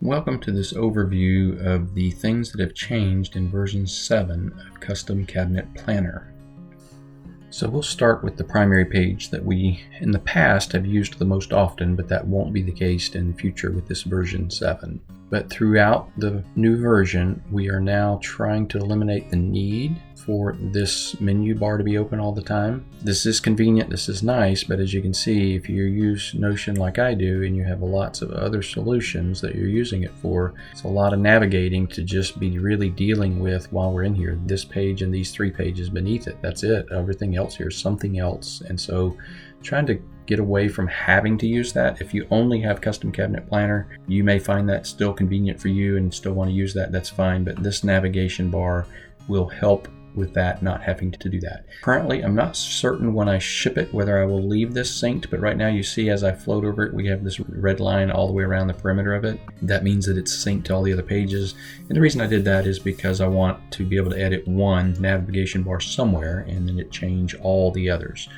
Welcome to this overview of the things that have changed in version 7 of Custom Cabinet Planner. So we'll start with the primary page that we in the past have used the most often, but that won't be the case in the future with this version 7. But throughout the new version, we are now trying to eliminate the need for this menu bar to be open all the time. This is convenient, this is nice, but as you can see, if you use Notion like I do and you have lots of other solutions that you're using it for, it's a lot of navigating to just be really dealing with while we're in here. This page and these 3 pages beneath it, that's it. Everything else here is something else. And so trying to get away from having to use that. If you only have Custom Cabinet Planner, you may find that still convenient for you and still want to use that, that's fine, but this navigation bar will help with that, not having to do that. Currently, I'm not certain when I ship it whether I will leave this synced, but right now you see as I float over it, we have this red line all the way around the perimeter of it. That means that it's synced to all the other pages. And the reason I did that is because I want to be able to edit one navigation bar somewhere and then it change all the others.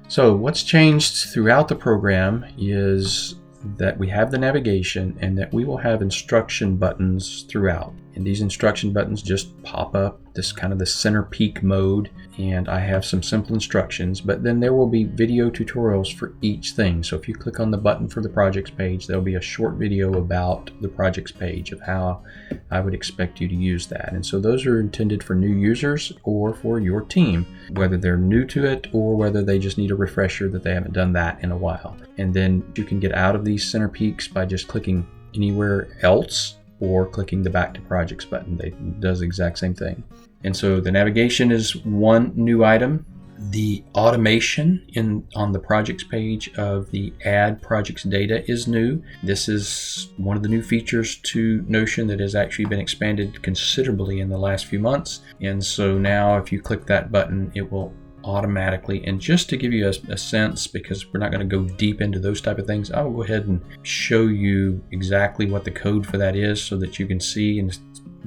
So what's changed throughout the program is that we have the navigation and that we will have instruction buttons throughout. And these instruction buttons just pop up, this kind of the center peak mode, and I have some simple instructions, but then there will be video tutorials for each thing. So if you click on the button for the projects page, there'll be a short video about the projects page of how I would expect you to use that. And so those are intended for new users or for your team, whether they're new to it or whether they just need a refresher that they haven't done that in a while. And then you can get out of these center peaks by just clicking anywhere else or clicking the Back to Projects button. It does the exact same thing. And so the navigation is one new item. The automation on the projects page of the Add Projects Data is new. This is one of the new features to Notion that has actually been expanded considerably in the last few months. And so now if you click that button, it will automatically, and just to give you a sense, because we're not going to go deep into those type of things, I will go ahead and show you exactly what the code for that is so that you can see. And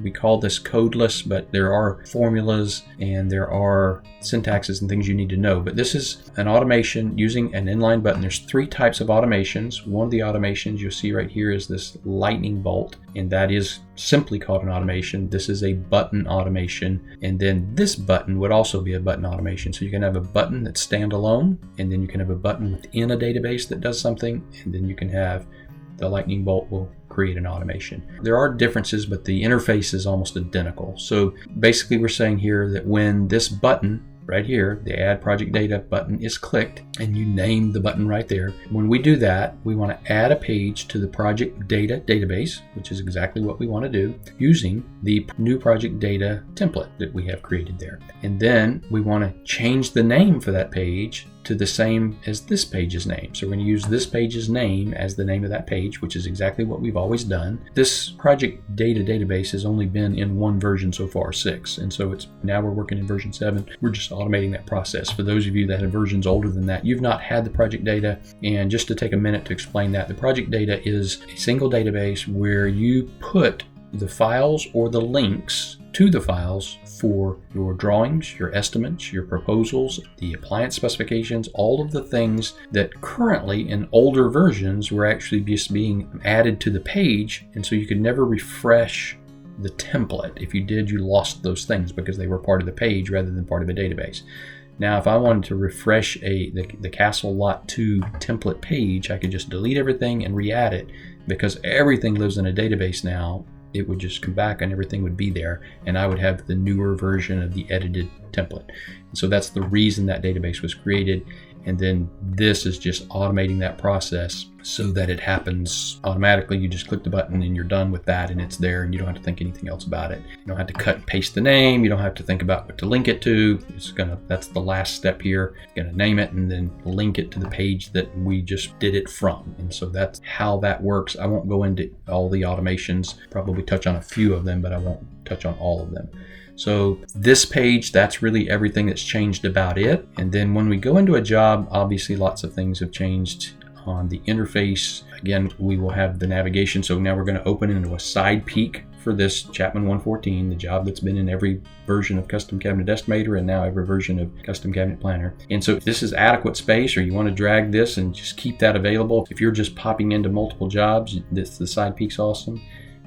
we call this codeless, but there are formulas and there are syntaxes and things you need to know. But this is an automation using an inline button. There's 3 types of automations. One of the automations you'll see right here is this lightning bolt, and that is simply called an automation. This is a button automation, and then this button would also be a button automation. So you can have a button that's standalone, and then you can have a button within a database that does something, and then you can have the lightning bolt will create an automation. There are differences, but the interface is almost identical. So basically we're saying here that when this button right here, the Add Project Data button, is clicked, and you name the button right there. When we do that, we want to add a page to the Project Data database, which is exactly what we want to do, using the new Project Data template that we have created there. And then we want to change the name for that page to the same as this page's name. So we're going to use this page's name as the name of that page, which is exactly what we've always done. This Project Data database has only been in one version so far, 6. And so now we're working in version 7. We're just automating that process. For those of you that have versions older than that, you've not had the Project Data. And just to take a minute to explain that, the Project Data is a single database where you put the files or the links to the files for your drawings, your estimates, your proposals, the appliance specifications, all of the things that currently in older versions were actually just being added to the page, and so you could never refresh the template. If you did, you lost those things because they were part of the page rather than part of a database. Now, if I wanted to refresh the Castle Lot 2 template page, I could just delete everything and re-add it. Because everything lives in a database now, it would just come back and everything would be there, and I would have the newer version of the edited template. And so that's the reason that database was created. And then this is just automating that process so that it happens automatically. You just click the button and you're done with that, and it's there, and you don't have to think anything else about it. You don't have to cut and paste the name. You don't have to think about what to link it to. That's the last step here. You're gonna name it and then link it to the page that we just did it from. And so that's how that works. I won't go into all the automations, probably touch on a few of them, but I won't touch on all of them. So this page, that's really everything that's changed about it. And then when we go into a job, obviously lots of things have changed on the interface. Again, we will have the navigation. So now we're going to open into a side peek for this Chapman 114, the job that's been in every version of Custom Cabinet Estimator and now every version of Custom Cabinet Planner. And so if this is adequate space, or you want to drag this and just keep that available, if you're just popping into multiple jobs, the side peek's awesome.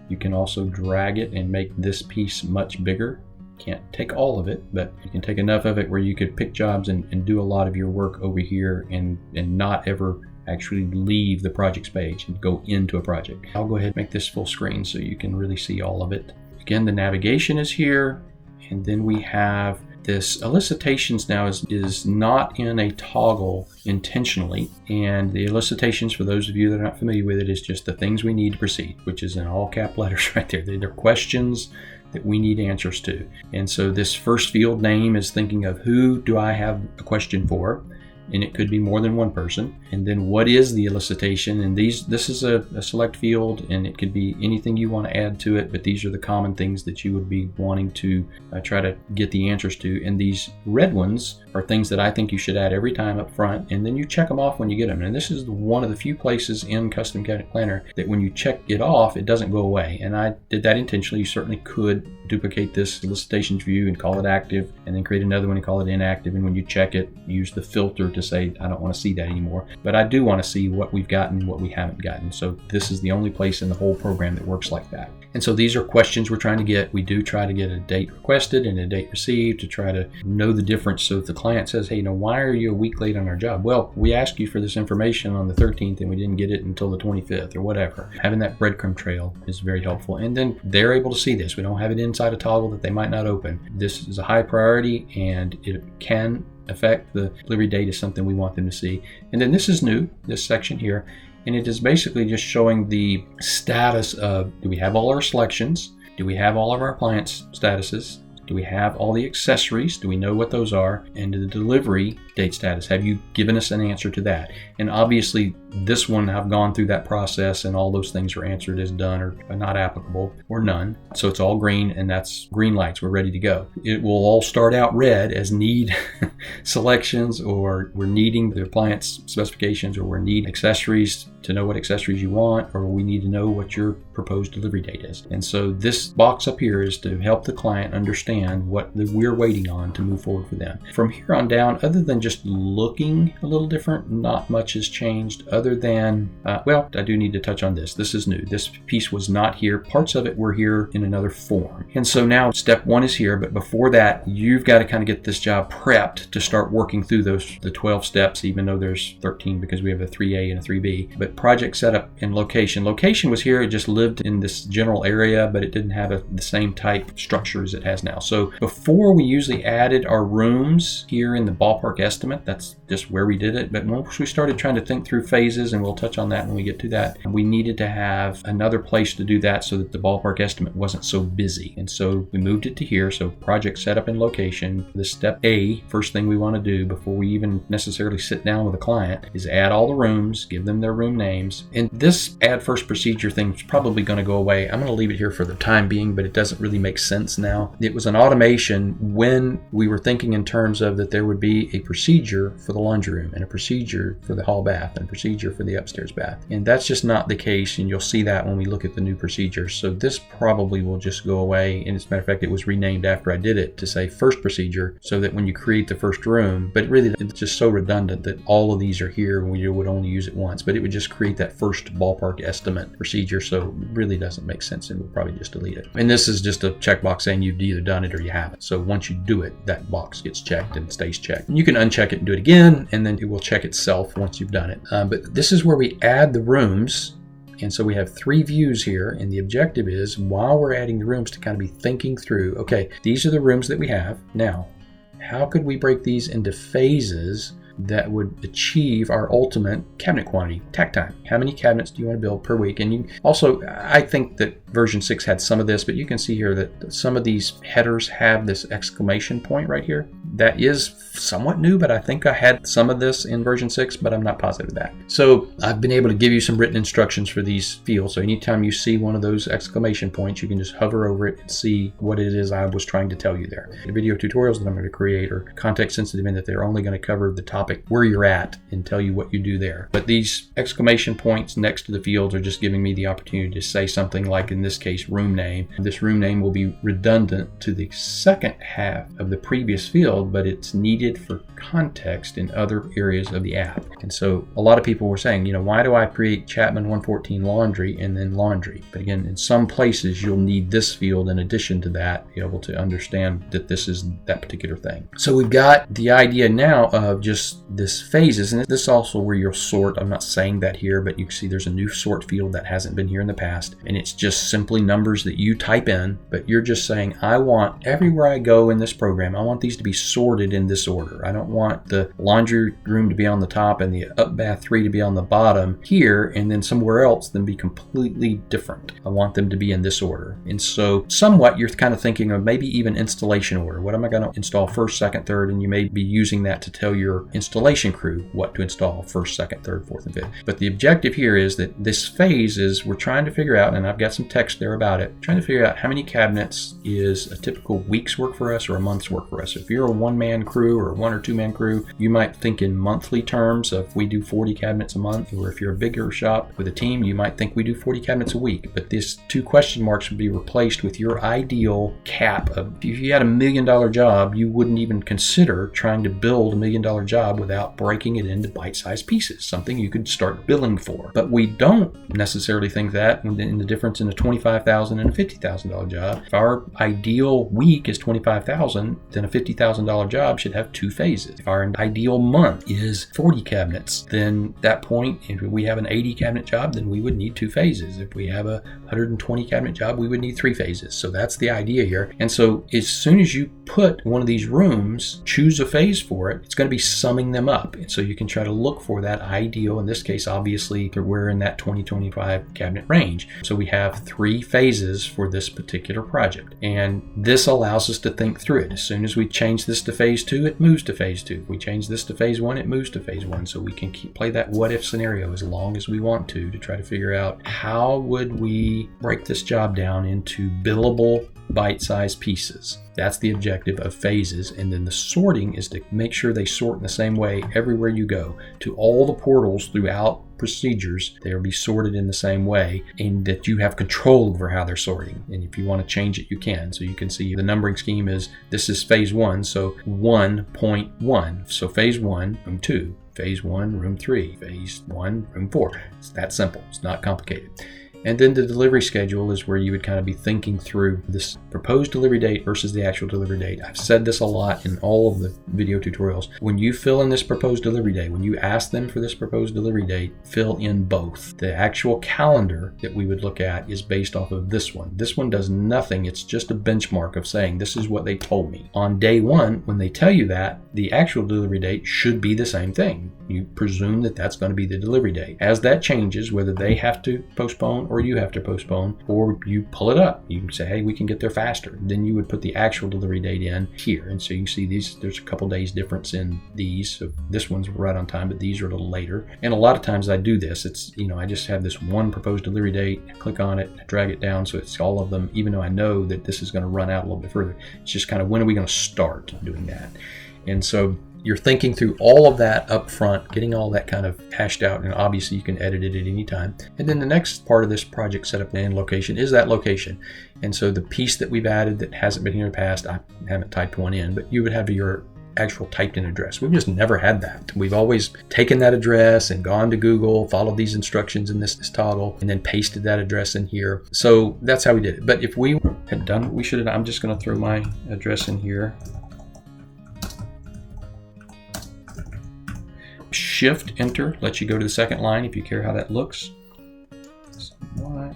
You can also drag it and make this piece much bigger. Can't take all of it, but you can take enough of it where you could pick jobs and do a lot of your work over here and not ever actually leave the projects page and go into a project. I'll go ahead and make this full screen so you can really see all of it. Again, the navigation is here, and then we have this elicitations now is not in a toggle intentionally, and the elicitations, for those of you that are not familiar with it, is just the things we need to proceed, which is in all cap letters right there. They're questions that we need answers to. And so this first field name is thinking of who do I have a question for, and it could be more than one person. And then what is the elicitation? And this is a select field, and it could be anything you want to add to it, but these are the common things that you would be wanting to try to get the answers to. And these red ones are things that I think you should add every time up front, and then you check them off when you get them. And this is one of the few places in Custom Cabinet Planner that when you check it off, it doesn't go away. And I did that intentionally. You certainly could duplicate this elicitations view and call it active, and then create another one and call it inactive. And when you check it, use the filter to say, I don't want to see that anymore. But I do want to see what we've gotten, what we haven't gotten. So this is the only place in the whole program that works like that. And so these are questions we're trying to get. We do try to get a date requested and a date received to try to know the difference. So if the client says, hey, why are you a week late on our job? Well, we asked you for this information on the 13th and we didn't get it until the 25th or whatever. Having that breadcrumb trail is very helpful. And then they're able to see this. We don't have it inside a toggle that they might not open. This is a high priority, and it can affect the delivery date is something we want them to see. And then this is new, this section here, and it is basically just showing the status of, do we have all our selections? Do we have all of our appliance statuses? Do we have all the accessories? Do we know what those are? And the delivery date status, have you given us an answer to that? And obviously this one, I've gone through that process and all those things are answered as done or not applicable or none. So it's all green, and that's green lights. We're ready to go. It will all start out red as need selections, or we're needing the appliance specifications, or we're needing accessories to know what accessories you want, or we need to know what your proposed delivery date is. And so this box up here is to help the client understand what we're waiting on to move forward for them. From here on down, other than just looking a little different, not much has changed other than, well, I do need to touch on this. This is new. This piece was not here. Parts of it were here in another form. And so now step one is here, but before that, you've got to kind of get this job prepped to start working through the 12 steps, even though there's 13 because we have a 3A and a 3B. But project setup and location. Location was here. It just lived in this general area, but it didn't have the same type structure as it has now. So before, we usually added our rooms here in the ballpark estimate. That's just where we did it. But once we started trying to think through phases, and we'll touch on that when we get to that, we needed to have another place to do that so that the ballpark estimate wasn't so busy. And so we moved it to here. So project setup and location. The step A, first thing we want to do before we even necessarily sit down with a client, is add all the rooms, give them their room names. And this add first procedure thing is probably going to go away. I'm going to leave it here for the time being, but it doesn't really make sense now. It was an automation when we were thinking in terms of that there would be a procedure for the laundry room and a procedure for the hall bath and a procedure for the upstairs bath. And that's just not the case, and you'll see that when we look at the new procedures. So this probably will just go away. And as a matter of fact, it was renamed after I did it to say first procedure, so that when you create the first room, but really it's just so redundant that all of these are here and we would only use it once, but it would just create that first ballpark estimate procedure. So it really doesn't make sense, and we'll probably just delete it. And this is just a checkbox saying you've either done it or you haven't. So once you do it, that box gets checked and stays checked. And you can uncheck it and do it again, and then it will check itself once you've done it. But this is where we add the rooms. And so we have 3 views here, and the objective is, while we're adding the rooms, to kind of be thinking through, okay, these are the rooms that we have. Now, how could we break these into phases that would achieve our ultimate cabinet quantity, tack time? How many cabinets do you want to build per week? And you also, I think that version 6 had some of this, but you can see here that some of these headers have this exclamation point right here. That is somewhat new, but I think I had some of this in version 6, but I'm not positive of that. So I've been able to give you some written instructions for these fields. So anytime you see one of those exclamation points, you can just hover over it and see what it is I was trying to tell you there. The video tutorials that I'm going to create are context sensitive in that they're only going to cover the topic where you're at and tell you what you do there. But these exclamation points next to the fields are just giving me the opportunity to say something like, in this case, room name. This room name will be redundant to the second half of the previous field, field, but it's needed for context in other areas of the app. And so a lot of people were saying, why do I create Chapman 114 laundry and then laundry? But again, in some places you'll need this field in addition to that, be able to understand that this is that particular thing. So we've got the idea now of just this phases, and this is also where you'll sort. I'm not saying that here, but you can see there's a new sort field that hasn't been here in the past, and it's just simply numbers that you type in, but you're just saying, I want everywhere I go in this program, I want these to be sorted in this order. I don't want the laundry room to be on the top and the up bath 3 to be on the bottom here, and then somewhere else them be completely different. I want them to be in this order. And so somewhat you're kind of thinking of maybe even installation order. What am I going to install first, second, third? And you may be using that to tell your installation crew what to install first, second, third, fourth, and fifth. But the objective here is that this phase is we're trying to figure out, and I've got some text there about it, trying to figure out how many cabinets is a typical week's work for us or a month's work for us. If you're a one-man crew or a one or two-man crew, you might think in monthly terms of we do 40 cabinets a month, or if you're a bigger shop with a team, you might think we do 40 cabinets a week. But these two question marks would be replaced with your ideal cap of, if you had $1 million job, you wouldn't even consider trying to build $1 million job without breaking it into bite-sized pieces, something you could start billing for. But we don't necessarily think that in the difference in a $25,000 and a $50,000 job. If our ideal week is $25,000, then a $50,000 job should have 2 phases. If our ideal month is 40 cabinets, then at that point, if we have an 80 cabinet job, then we would need 2 phases. If we have a 120 cabinet job, we would need 3 phases. So that's the idea here. And so as soon as you put one of these rooms, choose a phase for it, it's going to be summing them up. And so you can try to look for that ideal. In this case, obviously, we're in that 20-25 cabinet range. So we have 3 phases for this particular project. And this allows us to think through it. As soon as we change this to phase 2, it moves to phase 2. If we change this to phase 1, it moves to phase 1. So we can play that what if scenario as long as we want to try to figure out how would we break this job down into billable bite-sized pieces. That's the objective of phases. And then the sorting is to make sure they sort in the same way everywhere you go. To all the portals throughout procedures, they'll be sorted in the same way, and that you have control over how they're sorting. And if you want to change it, you can. So you can see the numbering scheme is, this is phase 1, so 1.1. So phase 1, room 2. Phase 1, room 3. Phase 1, room 4. It's that simple. It's not complicated. And then the delivery schedule is where you would kind of be thinking through this proposed delivery date versus the actual delivery date. I've said this a lot in all of the video tutorials. When you fill in this proposed delivery date, when you ask them for this proposed delivery date, fill in both. The actual calendar that we would look at is based off of this one. This one does nothing. It's just a benchmark of saying this is what they told me. On day 1, when they tell you that, the actual delivery date should be the same thing. You presume that that's going to be the delivery date. As that changes, whether they have to postpone or you have to postpone, or you pull it up, you can say, hey, we can get there faster. Then you would put the actual delivery date in here. And so you can see there's a couple days difference in these. So this one's right on time, but these are a little later. And a lot of times I do this. It's, I just have this one proposed delivery date, I click on it, I drag it down. So it's all of them, even though I know that this is going to run out a little bit further. It's just kind of, when are we going to start doing that? And so you're thinking through all of that up front, getting all that kind of hashed out, and obviously you can edit it at any time. And then the next part of this project setup and location is that location. And so the piece that we've added that hasn't been here in the past, I haven't typed one in, but you would have your actual typed in address. We've just never had that. We've always taken that address and gone to Google, followed these instructions in this toggle, and then pasted that address in here. So that's how we did it. But if we had done what we should have, I'm just going to throw my address in here. Shift Enter lets you go to the second line if you care how that looks. All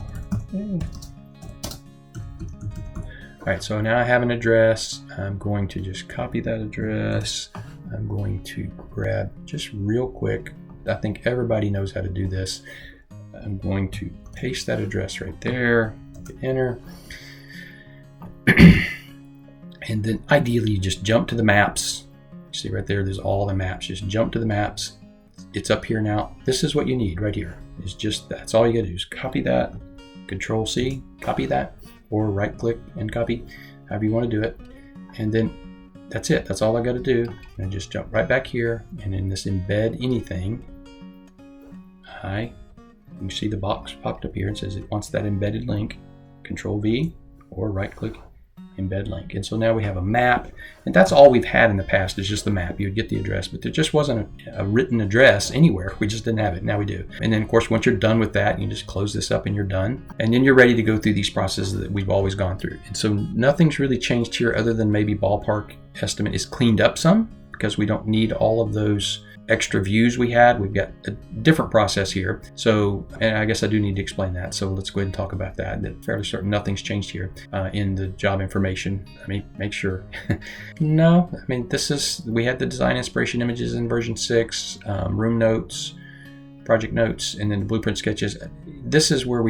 right, so now I have an address. I'm going to just copy that address. I'm going to grab, just real quick, I think everybody knows how to do this. I'm going to paste that address right there, hit enter. And then ideally you just jump to the maps. See right there, there's all the maps. Just jump to the maps. It's up here now. This is what you need right here. It's just, that's all you gotta do is copy that, Control C, copy that, or right click and copy, however you want to do it. And then that's it. That's all I gotta do. And just jump right back here, and in this embed anything, you see the box popped up here and says it wants that embedded link. Control V or right click embed link. And so now we have a map, and that's all we've had in the past is just the map. You would get the address, but there just wasn't a written address anywhere. We just didn't have it. Now we do. And then of course, once you're done with that, you just close this up and you're done. And then you're ready to go through these processes that we've always gone through. And so nothing's really changed here other than maybe ballpark estimate is cleaned up some because we don't need all of those extra views we had. We've got a different process here. So, and I guess I do need to explain that. So let's go ahead and talk about that. That fairly certain nothing's changed here in the job information. I mean, make sure. No, I mean, we had the design inspiration images in version 6, room notes, project notes, and then the blueprint sketches. This is where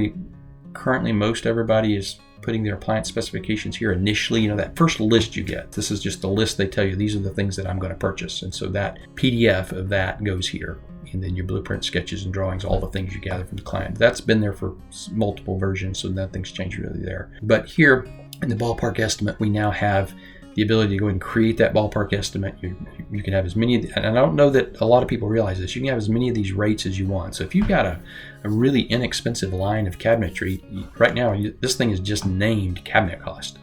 currently most everybody is putting their appliance specifications here initially. That first list you get, this is just the list they tell you, these are the things that I'm going to purchase. And so that PDF of that goes here. And then your blueprint sketches and drawings, all the things you gather from the client. That's been there for multiple versions, so nothing's changed really there. But here in the ballpark estimate, we now have the ability to go ahead and create that ballpark estimate. You can have as many, and I don't know that a lot of people realize this, you can have as many of these rates as you want. So if you've got a really inexpensive line of cabinetry, right now this thing is just named cabinet cost.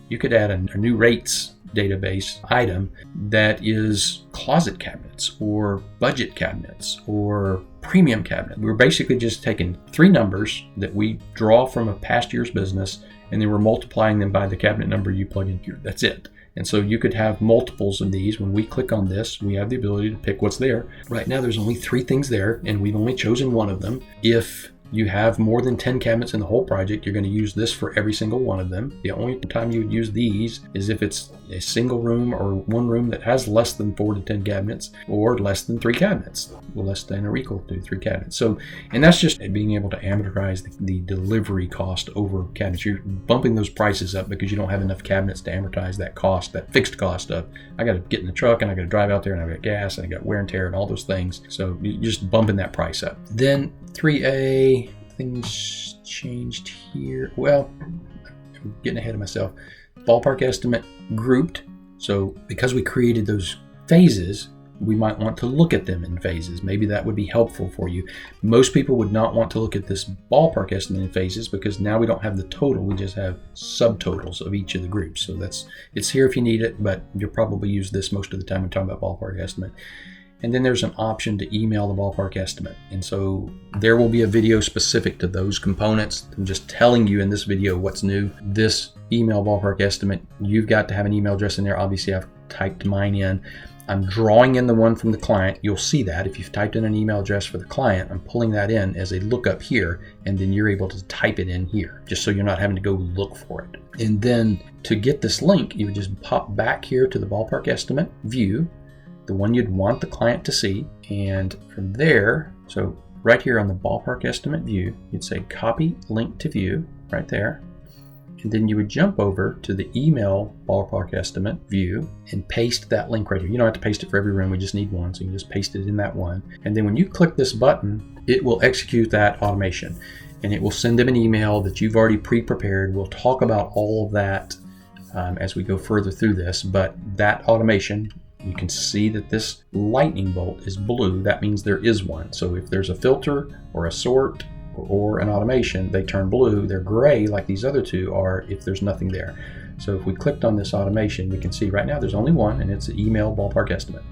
You could add a new rates database item that is closet cabinets or budget cabinets or premium cabinet. We're basically just taking 3 numbers that we draw from a past year's business, and then we're multiplying them by the cabinet number you plug in here. That's it. And so you could have multiples of these. When we click on this, we have the ability to pick what's there. Right now, there's only 3 things there, and we've only chosen one of them. If you have more than 10 cabinets in the whole project, you're going to use this for every single one of them. The only time you would use these is if it's a single room or one room that has less than 4 to 10 cabinets or less than 3 cabinets, less than or equal to 3 cabinets. So, and that's just being able to amortize the delivery cost over cabinets. You're bumping those prices up because you don't have enough cabinets to amortize that cost, that fixed cost of, I got to get in the truck and I got to drive out there and I've got gas and I got wear and tear and all those things. So you're just bumping that price up. Then 3A, things changed here. Well, I'm getting ahead of myself. Ballpark estimate grouped. So because we created those phases, we might want to look at them in phases. Maybe that would be helpful for you. Most people would not want to look at this ballpark estimate in phases because now we don't have the total. We just have subtotals of each of the groups. So it's here if you need it, but you'll probably use this most of the time when talking about ballpark estimate. And then there's an option to email the ballpark estimate. And so there will be a video specific to those components. I'm just telling you in this video what's new. This email ballpark estimate, you've got to have an email address in there. Obviously, I've typed mine in. I'm drawing in the one from the client. You'll see that if you've typed in an email address for the client, I'm pulling that in as a lookup here, and then you're able to type it in here, just so you're not having to go look for it. And then to get this link, you would just pop back here to the ballpark estimate view, the one you'd want the client to see. And from there, so right here on the ballpark estimate view, you'd say copy link to view right there. And then you would jump over to the email ballpark estimate view and paste that link right here. You don't have to paste it for every room. We just need one. So you can just paste it in that one. And then when you click this button, it will execute that automation and it will send them an email that you've already pre-prepared. We'll talk about all of that as we go further through this, but that automation, you can see that this lightning bolt is blue. That means there is one. So if there's a filter or a sort or an automation, they turn blue. They're gray like these other two are if there's nothing there. So if we clicked on this automation, we can see right now there's only one, and it's the email ballpark estimate.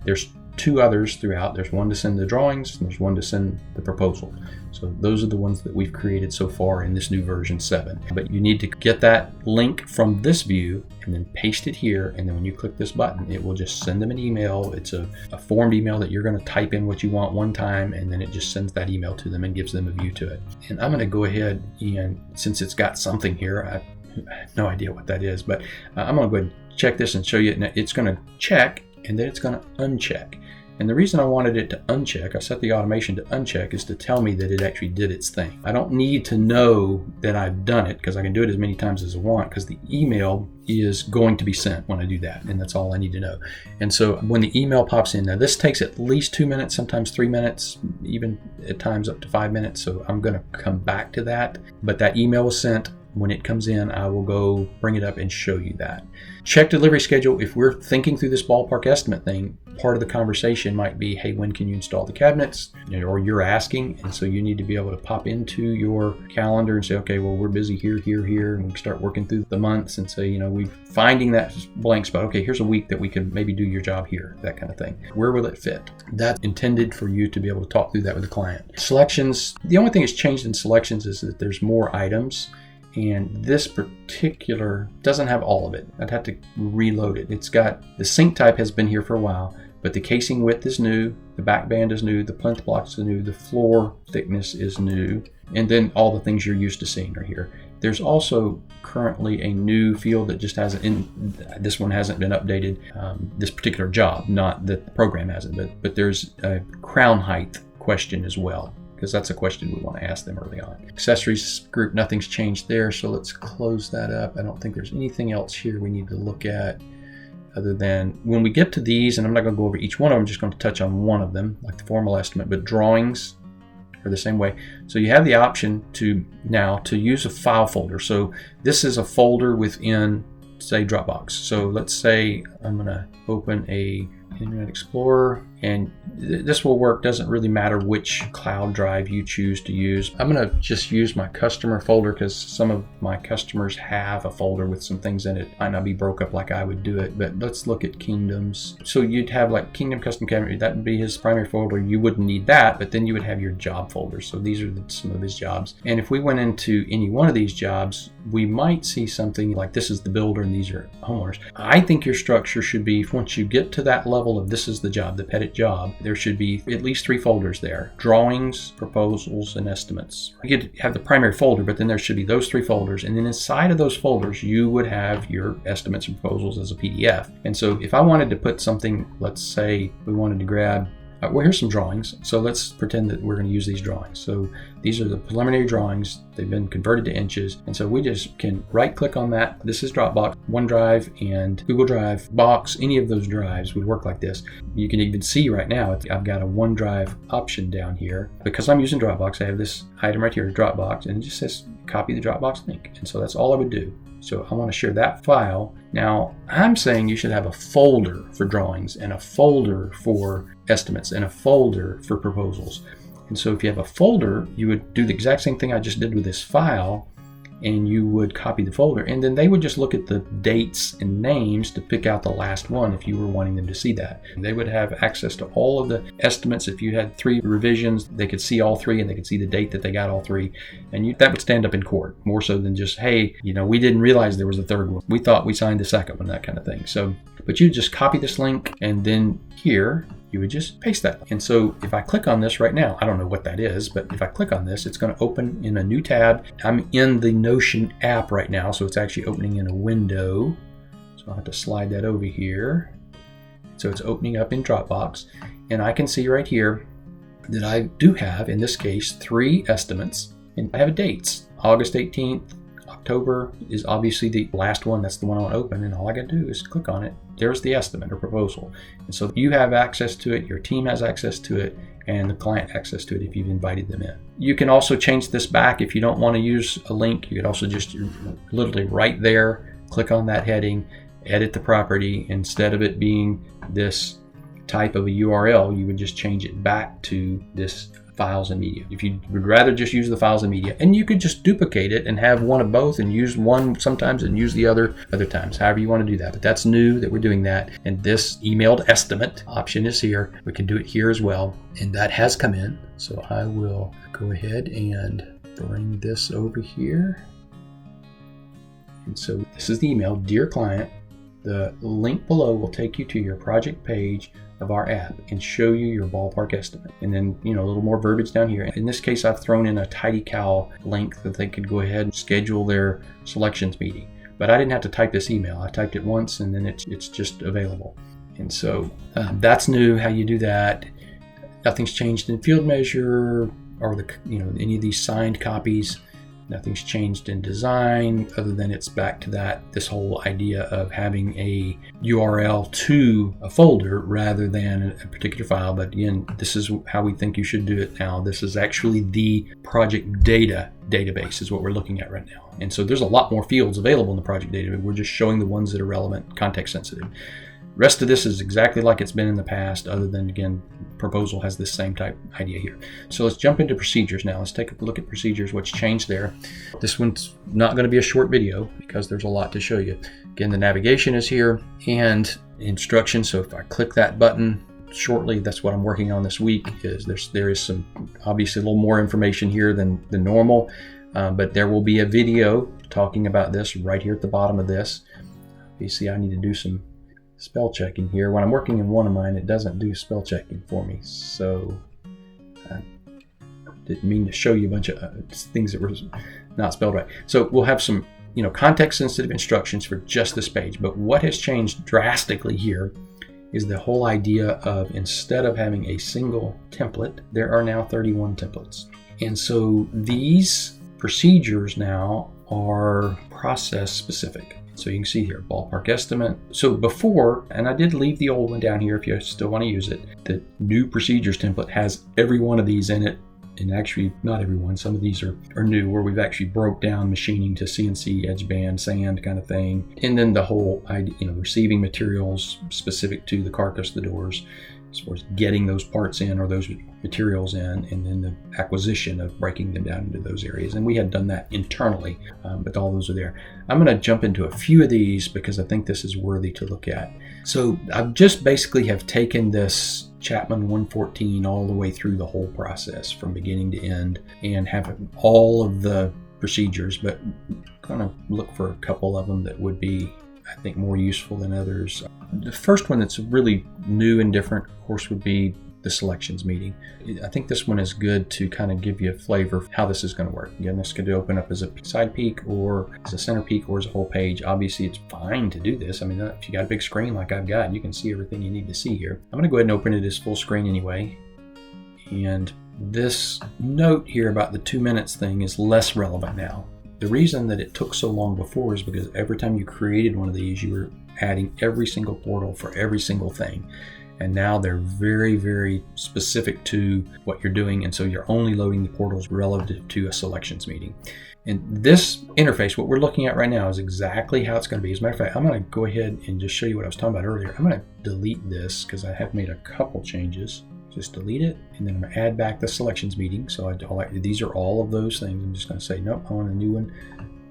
There's 2 others throughout. There's one to send the drawings, and there's one to send the proposal. So those are the ones that we've created so far in this new version 7. But you need to get that link from this view and then paste it here. And then when you click this button, it will just send them an email. It's a formed email that you're going to type in what you want one time, and then it just sends that email to them and gives them a view to it. And I'm going to go ahead and, since it's got something here, I have no idea what that is, but I'm going to go ahead and check this and show you. It's going to check and then it's going to uncheck. And the reason I wanted it to uncheck, I set the automation to uncheck, is to tell me that it actually did its thing. I don't need to know that I've done it because I can do it as many times as I want, because the email is going to be sent when I do that, and that's all I need to know. And so when the email pops in, now this takes at least 2 minutes, sometimes 3 minutes, even at times up to 5 minutes. So I'm going to come back to that. But that email was sent. when it comes in, I will go bring it up and show you that. Check delivery schedule. If we're thinking through this ballpark estimate thing, part of the conversation might be, hey, when can you install the cabinets? Or you're asking, and so you need to be able to pop into your calendar and say, okay, well, we're busy here, and we start working through the months and say, we're finding that blank spot. Okay, here's a week that we can maybe do your job here, that kind of thing. Where will it fit? That's intended for you to be able to talk through that with the client. Selections, the only thing that's changed in selections is that there's more items. And this particular doesn't have all of it. I'd have to reload it. It's got, the sink type has been here for a while, but the casing width is new, the back band is new, the plinth blocks is new, the floor thickness is new, and then all the things you're used to seeing are here. There's also currently a new field that just hasn't, this one hasn't been updated, this particular job, not that the program hasn't, but there's a crown height question as well, because that's a question we want to ask them early on. Accessories group, nothing's changed there, so let's close that up. I don't think there's anything else here we need to look at other than when we get to these, and I'm not going to go over each one of them, I'm just going to touch on one of them, like the formal estimate, but drawings are the same way. So you have the option to use a file folder. So this is a folder within, say, Dropbox. So let's say I'm going to open a Internet Explorer, and this will work. Doesn't really matter which cloud drive you choose to use. I'm going to just use my customer folder because some of my customers have a folder with some things in it. Might not be broke up like I would do it, but let's look at Kingdoms. So you'd have like Kingdom Custom Cabinet, that would be his primary folder. You wouldn't need that, but then you would have your job folder. So these are some of his jobs. And if we went into any one of these jobs, we might see something like this is the builder and these are homeowners. I think your structure should be, once you get to that level of this is the job, the Pettit job, there should be at least 3 folders there: drawings, proposals, and estimates. You could have the primary folder, but then there should be those 3 folders, and then inside of those folders you would have your estimates and proposals as a PDF. And so if I wanted to put something, let's say we wanted to grab, well, here's some drawings. So let's pretend that we're going to use these drawings. So these are the preliminary drawings. They've been converted to inches. And so we just can right click on that. This is Dropbox, OneDrive, and Google Drive, Box. Any of those drives would work like this. You can even see right now, I've got a OneDrive option down here. Because I'm using Dropbox, I have this item right here, Dropbox, and it just says copy the Dropbox link. And so that's all I would do. So I want to share that file. Now I'm saying you should have a folder for drawings and a folder for estimates and a folder for proposals. And so if you have a folder, you would do the exact same thing I just did with this file, and you would copy the folder, and then they would just look at the dates and names to pick out the last one if you were wanting them to see that. And they would have access to all of the estimates. If you had 3 revisions, they could see all 3 and they could see the date that they got all 3. And that would stand up in court more so than just, hey, we didn't realize there was a 3rd one. We thought we signed the 2nd one, that kind of thing. So, but you just copy this link, and then here, you would just paste that. And so if I click on this right now, I don't know what that is, but if I click on this, it's going to open in a new tab. I'm in the Notion app right now, so it's actually opening in a window. So I'll have to slide that over here. So it's opening up in Dropbox, and I can see right here that I do have, in this case, 3 estimates, and I have dates. August 18th, October is obviously the last one. That's the one I want to open, and all I got to do is click on it. There's the estimate or proposal. And so you have access to it, your team has access to it, and the client access to it if you've invited them in. You can also change this back if you don't want to use a link. You could also just literally right there, click on that heading, edit the property. Instead of it being this type of a URL, you would just change it back to this files and media. If you would rather just use the files and media, and you could just duplicate it and have one of both and use one sometimes and use the other times, however you want to do that. But that's new that we're doing that. And this emailed estimate option is here. We can do it here as well. And that has come in. So I will go ahead and bring this over here. And so this is the email, dear client. The link below will take you to your project page of our app and show you your ballpark estimate. And then, a little more verbiage down here. In this case, I've thrown in a TidyCal link that they could go ahead and schedule their selections meeting. But I didn't have to type this email. I typed it once and then it's just available. And so that's new, how you do that. Nothing's changed in Field Measure or any of these signed copies. Nothing's changed in design other than it's back to this whole idea of having a URL to a folder rather than a particular file. But again, this is how we think you should do it now. This is actually the project data database is what we're looking at right now. And so there's a lot more fields available in the project data. We're just showing the ones that are relevant, context sensitive. Rest of this is exactly like it's been in the past, other than, again, proposal has this same type idea here. So let's jump into procedures now. Let's take a look at procedures, what's changed there. This one's not going to be a short video because there's a lot to show you. Again, the navigation is here and instructions. So if I click that button shortly, that's what I'm working on this week. There is some, obviously, a little more information here than normal, but there will be a video talking about this right here at the bottom of this. You see, I need to do some spell checking here. When I'm working in one of mine, it doesn't do spell checking for me, so I didn't mean to show you a bunch of things that were not spelled right. So we'll have some, context sensitive instructions for just this page. But what has changed drastically here is the whole idea of, instead of having a single template, there are now 31 templates. And so these procedures now are process specific. So you can see here, ballpark estimate. So before, and I did leave the old one down here if you still want to use it, the new procedures template has every one of these in it. And actually, not every one. Some of these are new, where we've actually broke down machining to CNC, edge band, sand kind of thing. And then the whole idea, receiving materials specific to the carcass, the doors, as far as getting those parts in or those materials in, and then the acquisition of breaking them down into those areas. And we had done that internally, but all those are there. I'm going to jump into a few of these because I think this is worthy to look at. So I've just basically have taken this Chapman 114 all the way through the whole process from beginning to end and have all of the procedures, but kind of look for a couple of them that would be, I think, more useful than others. The first one that's really new and different, of course, would be the selections meeting. I think this one is good to kind of give you a flavor of how this is going to work. Again, this could open up as a side peek or as a center peek or as a whole page. Obviously, it's fine to do this. I mean, if you got a big screen like I've got, you can see everything you need to see here. I'm going to go ahead and open it as full screen anyway. And this note here about the 2 minutes thing is less relevant now. The reason that it took so long before is because every time you created one of these, you were adding every single portal for every single thing. And now they're very, very specific to what you're doing. And so you're only loading the portals relative to a selections meeting. And this interface, what we're looking at right now, is exactly how it's going to be. As a matter of fact, I'm going to go ahead and just show you what I was talking about earlier. I'm going to delete this because I have made a couple changes. Just delete it, and then I'm going to add back the selections meeting. So these are all of those things. I'm just going to say, nope, I want a new one,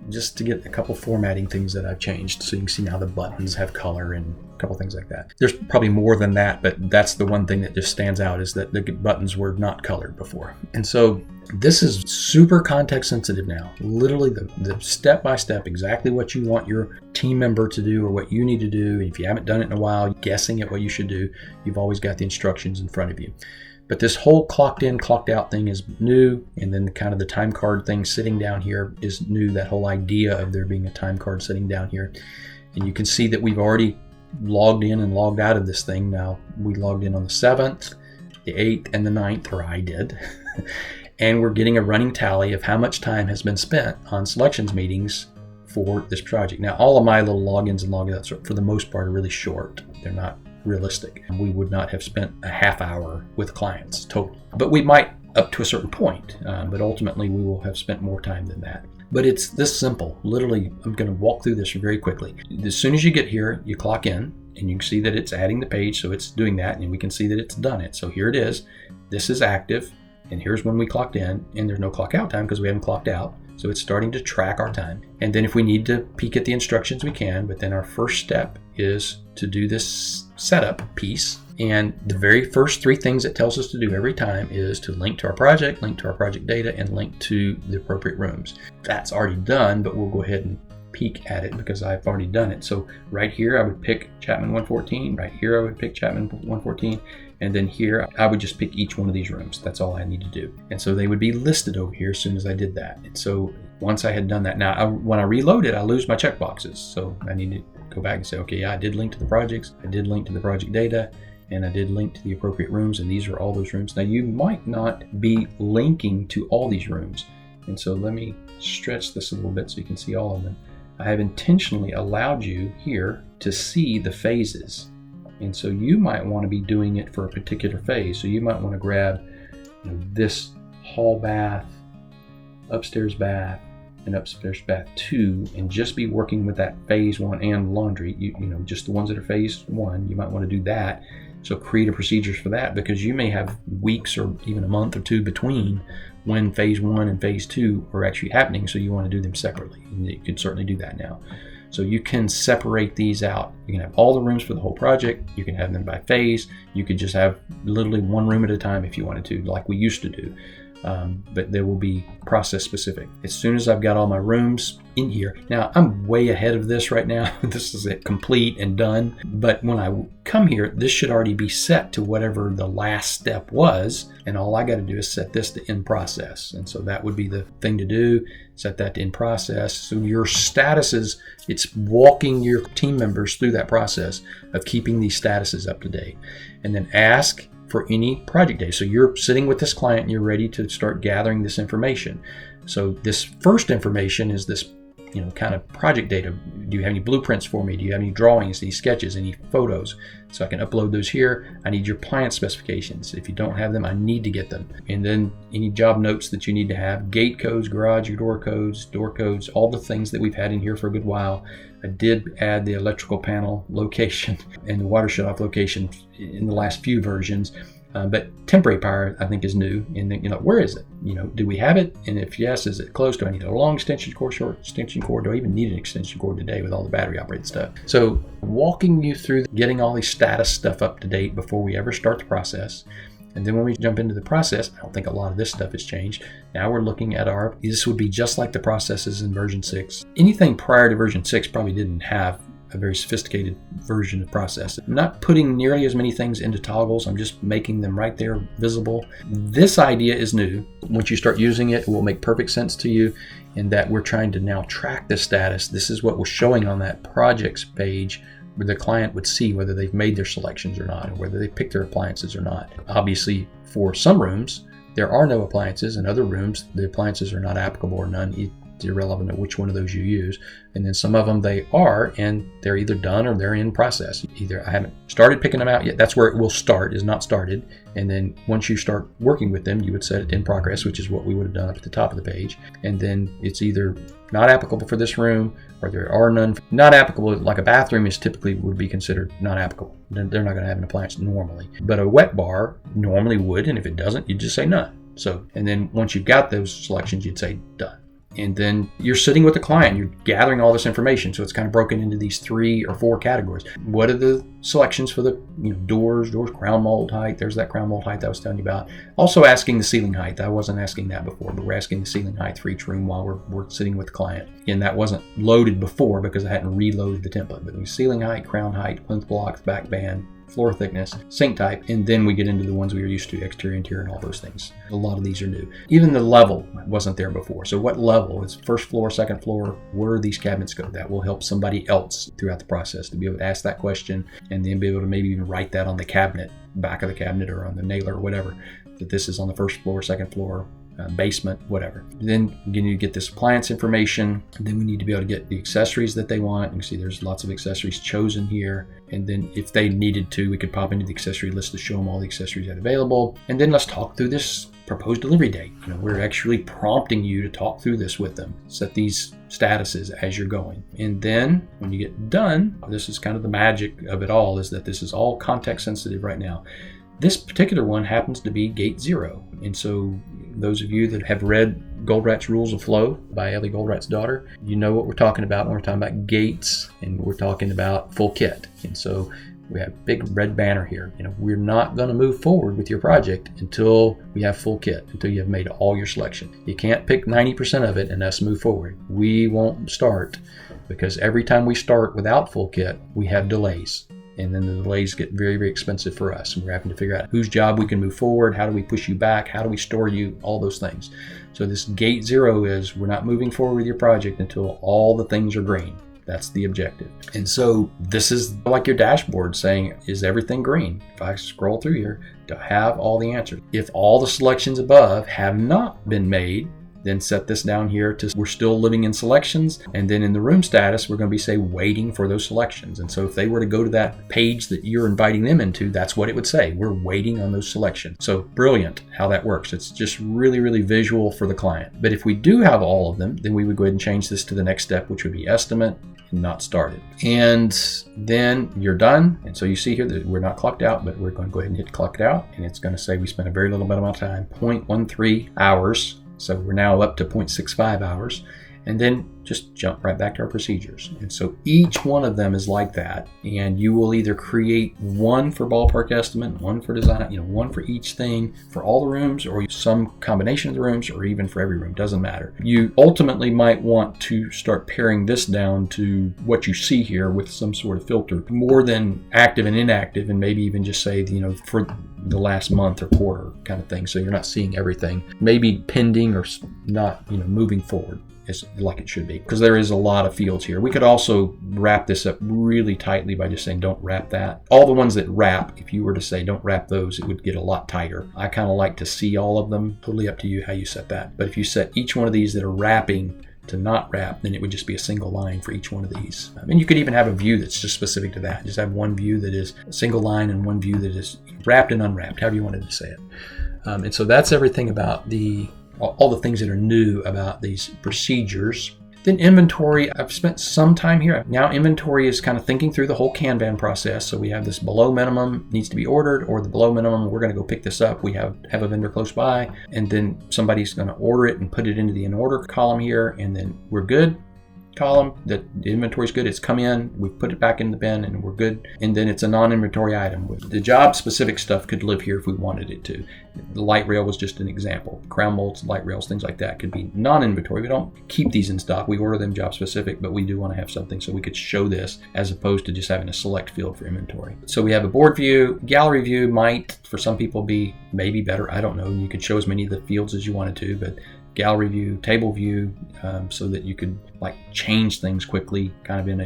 just to get a couple formatting things that I've changed. So you can see now the buttons have color and a couple things like that. There's probably more than that, but that's the one thing that just stands out, is that the buttons were not colored before. And so this is super context sensitive now. Literally the step-by-step, exactly what you want your team member to do or what you need to do. If you haven't done it in a while, guessing at what you should do, you've always got the instructions in front of you. But this whole clocked in, clocked out thing is new. And then kind of the time card thing sitting down here is new. That whole idea of there being a time card sitting down here. And you can see that we've already logged in and logged out of this thing. Now, we logged in on the 7th, the 8th, and the 9th, or I did. And we're getting a running tally of how much time has been spent on selections meetings for this project. Now, all of my little logins and logouts, for the most part, are really short. They're not realistic. We would not have spent a half hour with clients total, but we might up to a certain point, but ultimately we will have spent more time than that. But it's this simple. Literally, I'm going to walk through this very quickly. As soon as you get here, you clock in, and you can see that it's adding the page, so it's doing that, and we can see that it's done it. So here it is. This is active, and here's when we clocked in, and there's no clock out time because we haven't clocked out. So it's starting to track our time. And then if we need to peek at the instructions, we can, but then our first step is to do this setup piece. And the very first 3 things it tells us to do every time is to link to our project data, and link to the appropriate rooms. That's already done, but we'll go ahead and peek at it because I've already done it. So right here, I would pick Chapman 114. Right here, I would pick Chapman 114. And then here, I would just pick each one of these rooms. That's all I need to do. And so they would be listed over here as soon as I did that. And so once I had done that, now when I reload it, I lose my checkboxes. So I need to go back and say, okay, yeah, I did link to the projects. I did link to the project data. And I did link to the appropriate rooms. And these are all those rooms. Now, you might not be linking to all these rooms. And so let me stretch this a little bit so you can see all of them. I have intentionally allowed you here to see the phases. And so you might want to be doing it for a particular phase. So you might want to grab this hall bath, upstairs bath, and upstairs bath 2, and just be working with that phase 1 and laundry. You know, just the ones that are phase 1, you might want to do that. So create a procedures for that, because you may have weeks or even a month or 2 between when phase 1 and phase 2 are actually happening. So you want to do them separately, and you can certainly do that now. So you can separate these out. You can have all the rooms for the whole project. You can have them by phase. You could just have literally one room at a time if you wanted to, like we used to do. But there will be process specific. As soon as I've got all my rooms in here, now I'm way ahead of this right now. This is it, complete and done. But when I come here, this should already be set to whatever the last step was. And all I got to do is set this to in process. And so that would be the thing to do. Set that to in process. So your statuses, it's walking your team members through that process of keeping these statuses up to date. And then ask for any project data. So you're sitting with this client and you're ready to start gathering this information. So this first information is this, kind of project data. Do you have any blueprints for me? Do you have any drawings, any sketches, any photos? So I can upload those here. I need your plant specifications. If you don't have them, I need to get them. And then any job notes that you need to have, gate codes, garage door codes, all the things that we've had in here for a good while. I did add the electrical panel location and the water shutoff location in the last few versions. But temporary power, I think, is new. And then, where is it? Do we have it? And if yes, is it close? Do I need a long extension cord, short extension cord? Do I even need an extension cord today with all the battery operated stuff? So walking you through getting all these status stuff up to date before we ever start the process. And then when we jump into the process, I don't think a lot of this stuff has changed. Now we're looking at this would be just like the processes in version 6. Anything prior to version 6 probably didn't have a very sophisticated version of process. I'm not putting nearly as many things into toggles. I'm just making them right there visible. This idea is new. Once you start using it, it will make perfect sense to you in that we're trying to now track the status. This is what was showing on that projects page where the client would see whether they've made their selections or not, or whether they picked their appliances or not. Obviously, for some rooms, there are no appliances. In other rooms, the appliances are not applicable or none. It's irrelevant of which one of those you use. And then some of them they are, and they're either done or they're in process. Either I haven't started picking them out yet. That's where it will start, is not started. And then once you start working with them, you would set it in progress, which is what we would have done up at the top of the page. And then it's either not applicable for this room, or there are none. Not applicable, like a bathroom is typically would be considered not applicable. They're not going to have an appliance normally. But a wet bar normally would, and if it doesn't, you'd just say none. So, and then once you've got those selections, you'd say done. And then you're sitting with the client, you're gathering all this information. So it's kind of broken into these 3 or 4 categories. What are the selections for the doors, crown mold height? There's that crown mold height that I was telling you about. Also asking the ceiling height. I wasn't asking that before, but we're asking the ceiling height for each room while we're sitting with the client. And that wasn't loaded before because I hadn't reloaded the template. But the ceiling height, crown height, plinth blocks, back band, floor thickness, sink type, and then we get into the ones we were used to, exterior, interior, and all those things. A lot of these are new. Even the level wasn't there before. So what level? Is first floor, second floor? Where do these cabinets go? That will help somebody else throughout the process to be able to ask that question and then be able to maybe even write that on the cabinet, back of the cabinet or on the nailer or whatever, that this is on the first floor, second floor, basement, whatever. Then you need to get this appliance information. Then we need to be able to get the accessories that they want. You can see there's lots of accessories chosen here. And then if they needed to, we could pop into the accessory list to show them all the accessories that are available. And then let's talk through this proposed delivery date. We're actually prompting you to talk through this with them. Set these statuses as you're going. And then when you get done, this is kind of the magic of it all, is that this is all context sensitive right now. This particular one happens to be gate 0. And so those of you that have read Goldratt's Rules of Flow by Ellie Goldratt's daughter, you know what we're talking about when we're talking about gates and we're talking about full kit. And so we have a big red banner here. We're not going to move forward with your project until we have full kit, until you have made all your selection. You can't pick 90% of it and us move forward. We won't start because every time we start without full kit, we have delays. And then the delays get very, very expensive for us. And we're having to figure out whose job we can move forward. How do we push you back? How do we store you? All those things. So this gate 0 is we're not moving forward with your project until all the things are green. That's the objective. And so this is like your dashboard saying, is everything green? If I scroll through here, do I have all the answers? If all the selections above have not been made, then set this down here to we're still living in selections. And then in the room status, we're going to be say waiting for those selections. And so if they were to go to that page that you're inviting them into, that's what it would say. We're waiting on those selections. So brilliant how that works. It's just really, really visual for the client. But if we do have all of them, then we would go ahead and change this to the next step, which would be estimate and not started. And then you're done. And so you see here that we're not clocked out, but we're going to go ahead and hit clocked out. And it's going to say we spent a very little bit of time, 0.13 hours. So we're now up to 0.65 hours. And then just jump right back to our procedures. And so each one of them is like that. And you will either create one for ballpark estimate, one for design, one for each thing for all the rooms, or some combination of the rooms, or even for every room, doesn't matter. You ultimately might want to start paring this down to what you see here with some sort of filter, more than active and inactive, and maybe even just say, for the last month or quarter kind of thing. So you're not seeing everything, maybe pending or not, moving forward. Is like it should be, because there is a lot of fields here. We could also wrap this up really tightly by just saying don't wrap that. All the ones that wrap, if you were to say don't wrap those, it would get a lot tighter. I kind of like to see all of them. Totally up to you how you set that. But if you set each one of these that are wrapping to not wrap, then it would just be a single line for each one of these. And you could even have a view that's just specific to that. Just have one view that is a single line and one view that is wrapped and unwrapped, however you wanted to say it. And so that's everything about all the things that are new about these procedures. Then inventory, I've spent some time here. Now inventory is kind of thinking through the whole Kanban process. So we have this below minimum needs to be ordered, or the below minimum, we're going to go pick this up. We have a vendor close by, and then somebody's going to order it and put it into the in order column here, and then we're good. Column that the inventory is good, it's come in, we put it back in the bin, and we're good. And then it's a non-inventory item. The job specific stuff could live here if we wanted it to. The light rail was just an example. Crown bolts, light rails, things like that could be non-inventory. We don't keep these in stock, we order them job specific, but we do want to have something so we could show this as opposed to just having a select field for inventory. So we have a board view. Gallery view might for some people be maybe better, I don't know. You could show as many of the fields as you wanted to, but gallery view, table view, so that you could change things quickly, kind of in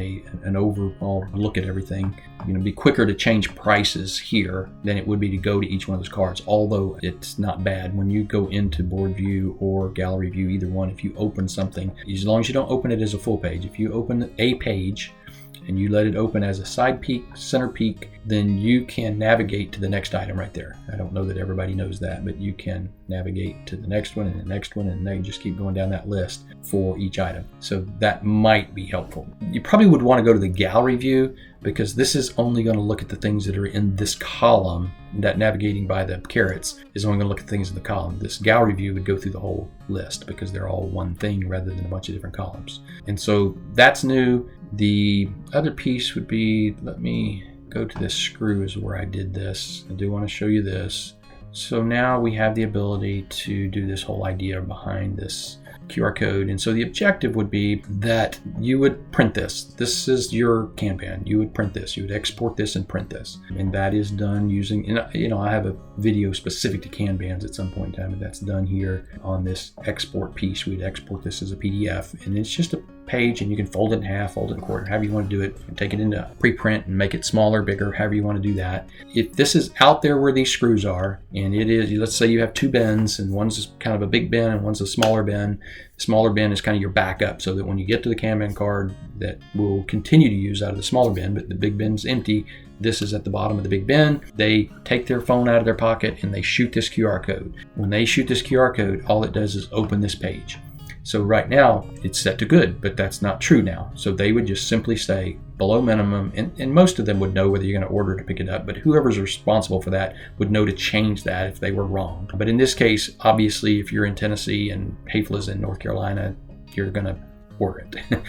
an overall look at everything. Be quicker to change prices here than it would be to go to each one of those cards, although it's not bad when you go into board view or gallery view, either one. If you open something, as long as you don't open it as a full page, if you open a page and you let it open as a side peek, center peek, then you can navigate to the next item right there. I don't know that everybody knows that, but you can navigate to the next one and the next one, and then just keep going down that list for each item. So that might be helpful. You probably would want to go to the gallery view, because this is only going to look at the things that are in this column. That navigating by the carrots is only going to look at things in the column. This gallery view would go through the whole list because they're all one thing rather than a bunch of different columns. And so that's new. The other piece would be, let me go to this screw is where I did this. I do want to show you this. So now we have the ability to do this whole idea behind this QR code. And so the objective would be that you would print this. This is your Kanban. You would print this. You would export this and print this. And that is done using, I have a video specific to Kanbans at some point in time, and that's done here on this export piece. We'd export this as a PDF, and it's just a page, and you can fold it in half, fold it in a quarter, however you want to do it, and take it into preprint and make it smaller, bigger, however you want to do that. If this is out there where these screws are, and it is, let's say you have two bins, and one's kind of a big bin and one's a smaller bin. The smaller bin is kind of your backup, so that when you get to the Kanban card that we'll continue to use out of the smaller bin, but the big bin's empty, this is at the bottom of the big bin. They take their phone out of their pocket and they shoot this QR code. When they shoot this QR code, all it does is open this page. So right now it's set to good, but that's not true now. So they would just simply say below minimum, and most of them would know whether you're going to order to pick it up, but whoever's responsible for that would know to change that if they were wrong. But in this case, obviously, if you're in Tennessee and Hayfel is in North Carolina, you're going to order it.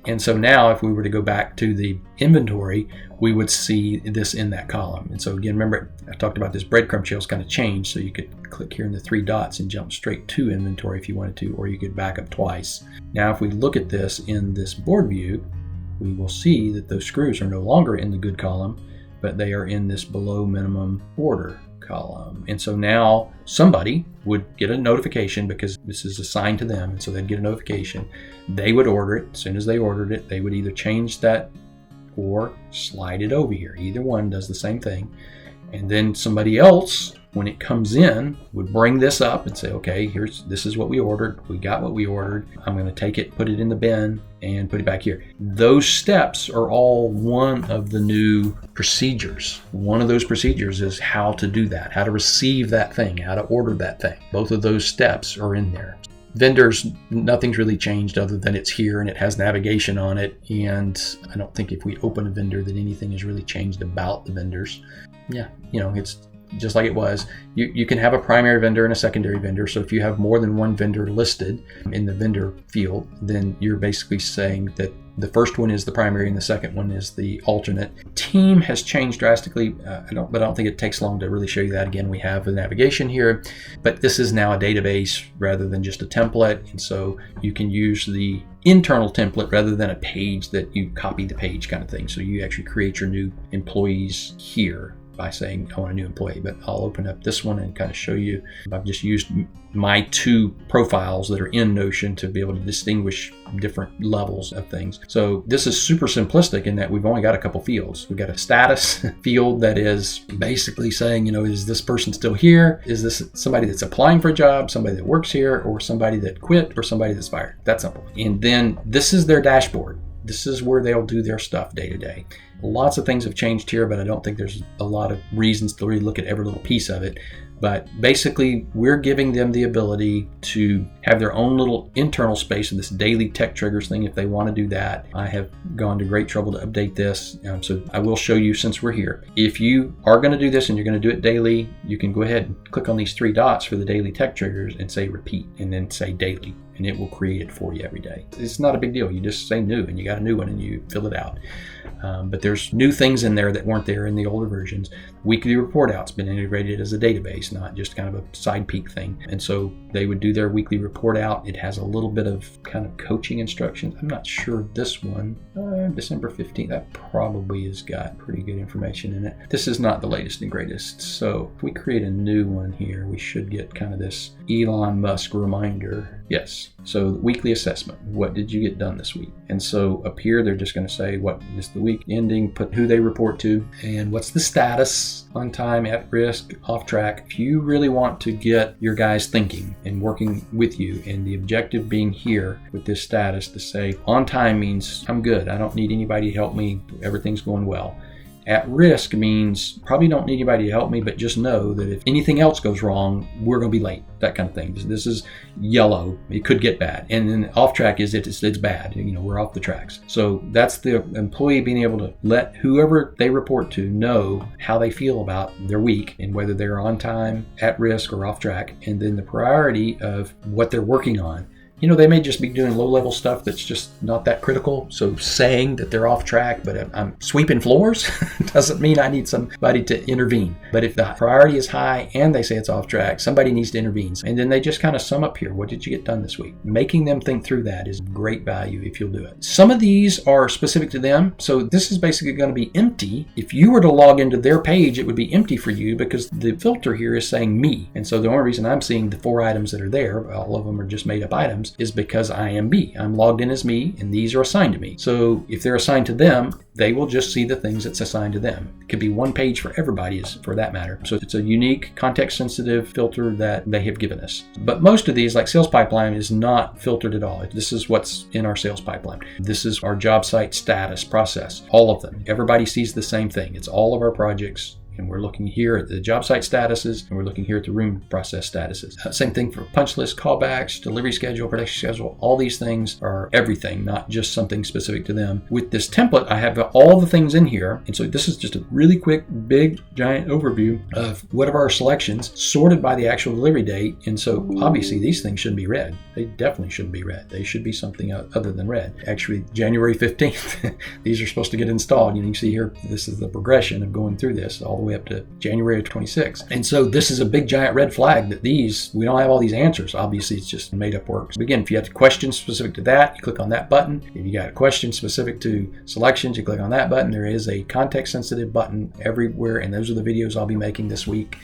And so now if we were to go back to the inventory, we would see this in that column. And so again, remember I talked about this breadcrumb trail's kind of changed, so you could click here in the three dots and jump straight to inventory if you wanted to, or you could back up twice. Now if we look at this in this board view, we will see that those screws are no longer in the good column, but they are in this below minimum order column. And so now somebody would get a notification because this is assigned to them, and so they'd get a notification. They would order it. As soon as they ordered it, they would either change that or slide it over here. Either one does the same thing. And then somebody else when it comes in, would bring this up and say, okay, this is what we ordered. We got what we ordered. I'm going to take it, put it in the bin, and put it back here. Those steps are all one of the new procedures. One of those procedures is how to do that, how to receive that thing, how to order that thing. Both of those steps are in there. Vendors, nothing's really changed other than it's here and it has navigation on it. And I don't think if we open a vendor that anything has really changed about the vendors. Yeah, it's just like it was. You can have a primary vendor and a secondary vendor. So if you have more than one vendor listed in the vendor field, then you're basically saying that the first one is the primary and the second one is the alternate. Team has changed drastically, but I don't think it takes long to really show you that. Again, we have the navigation here, but this is now a database rather than just a template. And so you can use the internal template rather than a page that you copy the page kind of thing. So you actually create your new employees here by saying I want a new employee. But I'll open up this one and kind of show you. I've just used my two profiles that are in Notion to be able to distinguish different levels of things. So this is super simplistic in that we've only got a couple fields. We've got a status field that is basically saying, is this person still here? Is this somebody that's applying for a job, somebody that works here, or somebody that quit, or somebody that's fired? That's simple. And then this is their dashboard. This is where they'll do their stuff day to day. Lots of things have changed here, but I don't think there's a lot of reasons to really look at every little piece of it. But basically, we're giving them the ability to have their own little internal space of this daily tech triggers thing if they want to do that. I have gone to great trouble to update this. So I will show you since we're here. If you are going to do this and you're going to do it daily, you can go ahead and click on these three dots for the daily tech triggers and say repeat and then say daily. And it will create it for you every day. It's not a big deal. You just say new and you got a new one and you fill it out. But there's new things in there that weren't there in the older versions. Weekly report out's been integrated as a database, not just kind of a side peek thing. And so they would do their weekly report out. It has a little bit of kind of coaching instructions. I'm not sure this one, December 15th, that probably has got pretty good information in it. This is not the latest and greatest. So if we create a new one here, we should get kind of this Elon Musk reminder. Yes. So weekly assessment. What did you get done this week? And so up here, they're just going to say what is the week ending, put who they report to, and what's the status, on time, at risk, off track. If you really want to get your guys thinking and working with you, and the objective being here with this status to say on time means I'm good. I don't need anybody to help me. Everything's going well. At risk means probably don't need anybody to help me, but just know that if anything else goes wrong, we're going to be late. That kind of thing. This is yellow. It could get bad. And then off track is it's bad. We're off the tracks. So that's the employee being able to let whoever they report to know how they feel about their week and whether they're on time, at risk, or off track. And then the priority of what they're working on. They may just be doing low-level stuff that's just not that critical. So saying that they're off track, but I'm sweeping floors doesn't mean I need somebody to intervene. But if the priority is high and they say it's off track, somebody needs to intervene. And then they just kind of sum up here. What did you get done this week? Making them think through that is great value if you'll do it. Some of these are specific to them. So this is basically going to be empty. If you were to log into their page, it would be empty for you because the filter here is saying me. And so the only reason I'm seeing the 4 items that are there, all of them are just made up items, is because I am me. I'm logged in as me, and these are assigned to me. So if they're assigned to them, they will just see the things that's assigned to them. It could be one page for everybody, for that matter. So it's a unique, context-sensitive filter that they have given us. But most of these, like sales pipeline, is not filtered at all. This is what's in our sales pipeline. This is our job site status process. All of them. Everybody sees the same thing. It's all of our projects. And we're looking here at the job site statuses, and we're looking here at the room process statuses. Same thing for punch list, callbacks, delivery schedule, production schedule. All these things are everything, not just something specific to them. With this template, I have all the things in here. And so this is just a really quick, big, giant overview of what are our selections sorted by the actual delivery date. And so obviously these things shouldn't be red. They definitely shouldn't be red. They should be something other than red. Actually, January 15th, these are supposed to get installed. You can see here, this is the progression of going through this all the way up to January of 26. And so this is a big giant red flag that we don't have all these answers. Obviously, it's just made up work. So again, if you have questions specific to that, you click on that button. If you got a question specific to selections, you click on that button. There is a context sensitive button everywhere, and those are the videos I'll be making this week.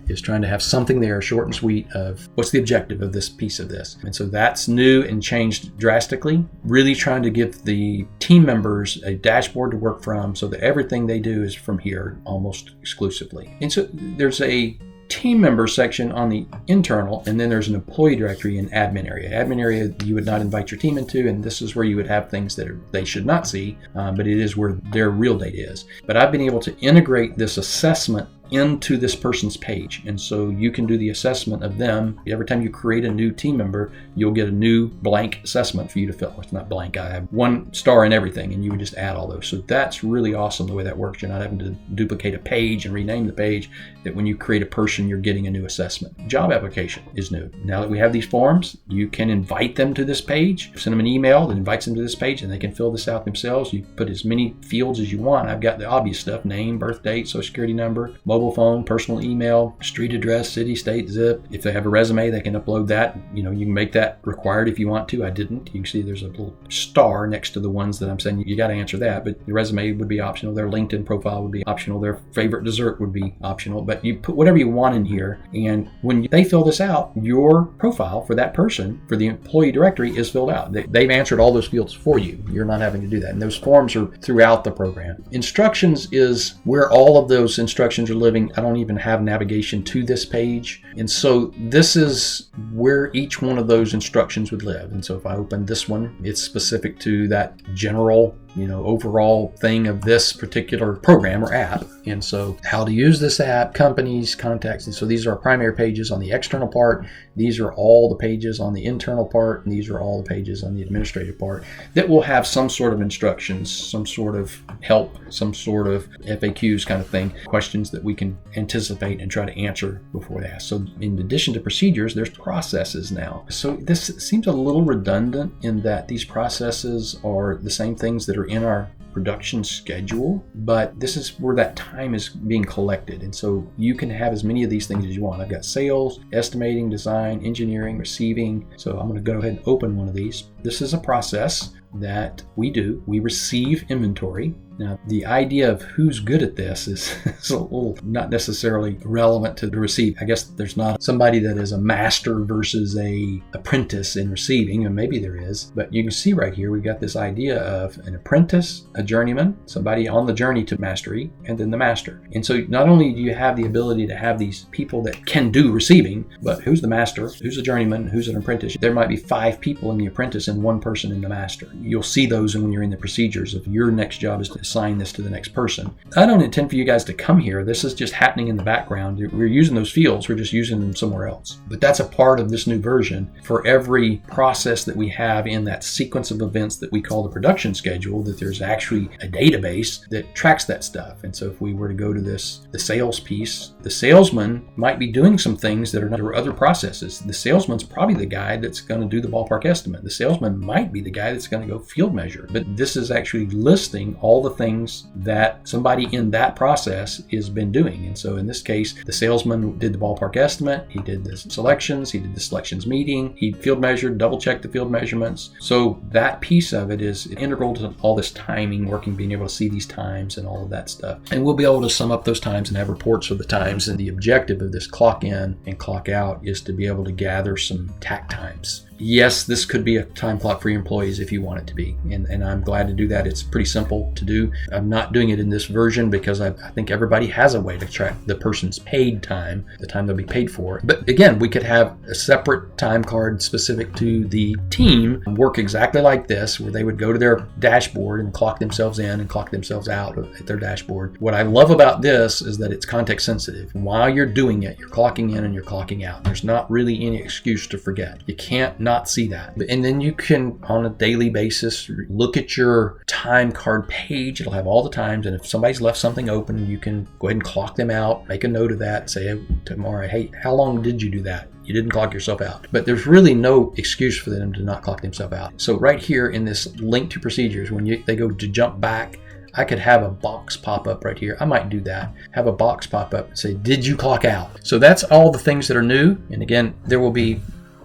Is trying to have something there short and sweet of what's the objective of this piece of this. And so that's new and changed drastically. Really trying to give the team members a dashboard to work from so that everything they do is from here almost exclusively. And so there's a team member section on the internal, and then there's an employee directory in admin area. Admin area you would not invite your team into, and this is where you would have things that they should not see, but it is where their real data is. But I've been able to integrate this assessment into this person's page, and so you can do the assessment of them. Every time you create a new team member, you'll get a new blank assessment for you to fill. It's not blank, I have 1 star in everything, and you would just add all those. So that's really awesome the way that works. You're not having to duplicate a page and rename the page. That when you create a person, you're getting a new assessment. Job application is new. Now that we have these forms, you can invite them to this page, send them an email that invites them to this page, and they can fill this out themselves. You put as many fields as you want. I've got the obvious stuff: name, birth date, social security number, mobile phone, personal email, street address, city, state, zip. If they have a resume, they can upload that. You can make that required if you want to. I didn't. You can see there's a little star next to the ones that I'm saying you got to answer that, but your resume would be optional. Their LinkedIn profile would be optional. Their favorite dessert would be optional, but you put whatever you want in here, and when they fill this out, your profile for that person, for the employee directory, is filled out. They've answered all those fields for you. You're not having to do that, and those forms are throughout the program. Instructions is where all of those instructions are living. I don't even have navigation to this page, and so this is where each one of those instructions would live. And so if I open this one, it's specific to that general overall thing of this particular program or app. And so how to use this app, companies, contacts. And so these are our primary pages on the external part. These are all the pages on the internal part. And these are all the pages on the administrative part that will have some sort of instructions, some sort of help, some sort of FAQs kind of thing, questions that we can anticipate and try to answer before they ask. So in addition to procedures, there's processes now. So this seems a little redundant in that these processes are the same things that are in our production schedule, but this is where that time is being collected. And so you can have as many of these things as you want. I've got sales, estimating, design, engineering, receiving. So I'm going to go ahead and open one of these. This is a process that we do. We receive inventory. Now, the idea of who's good at this is a little not necessarily relevant to the receive. I guess there's not somebody that is a master versus a apprentice in receiving, and maybe there is, but you can see right here, we've got this idea of an apprentice, a journeyman, somebody on the journey to mastery, and then the master. And so not only do you have the ability to have these people that can do receiving, but who's the master, who's a journeyman, who's an apprentice? There might be 5 people in the apprentice and 1 person in the master. You'll see those when you're in the procedures of your next job is to assign this to the next person. I don't intend for you guys to come here. This is just happening in the background. We're using those fields. We're just using them somewhere else. But that's a part of this new version. For every process that we have in that sequence of events that we call the production schedule, that there's actually a database that tracks that stuff. And so if we were to go to the sales piece, the salesman might be doing some things that are under other processes. The salesman's probably the guy that's going to do the ballpark estimate. The salesman might be the guy that's going to go field measure. But this is actually listing all the things that somebody in that process has been doing. And so in this case, the salesman did the ballpark estimate, he did the selections, he did the selections meeting, he field measured, double checked the field measurements. So that piece of it is integral to all this timing, working, being able to see these times and all of that stuff. And we'll be able to sum up those times and have reports for the times. And the objective of this clock in and clock out is to be able to gather some tack times. Yes, this could be a time clock for your employees if you want it to be, and I'm glad to do that. It's pretty simple to do. I'm not doing it in this version because I think everybody has a way to track the person's paid time, the time they'll be paid for. But again, we could have a separate time card specific to the team, work exactly like this, where they would go to their dashboard and clock themselves in and clock themselves out at their dashboard. What I love about this is that it's context sensitive. While you're doing it, you're clocking in and you're clocking out. There's not really any excuse to forget. You can't not see that. And then you can, on a daily basis, look at your time card page. It'll have all the times, and if somebody's left something open, you can go ahead and clock them out, make a note of that, say tomorrow, hey, how long did you do that? You didn't clock yourself out. But there's really no excuse for them to not clock themselves out. So right here in this link to procedures, when they go to jump back, I could have a box pop up right here. I might do that. Have a box pop up and say, did you clock out? So that's all the things that are new. And again, there will be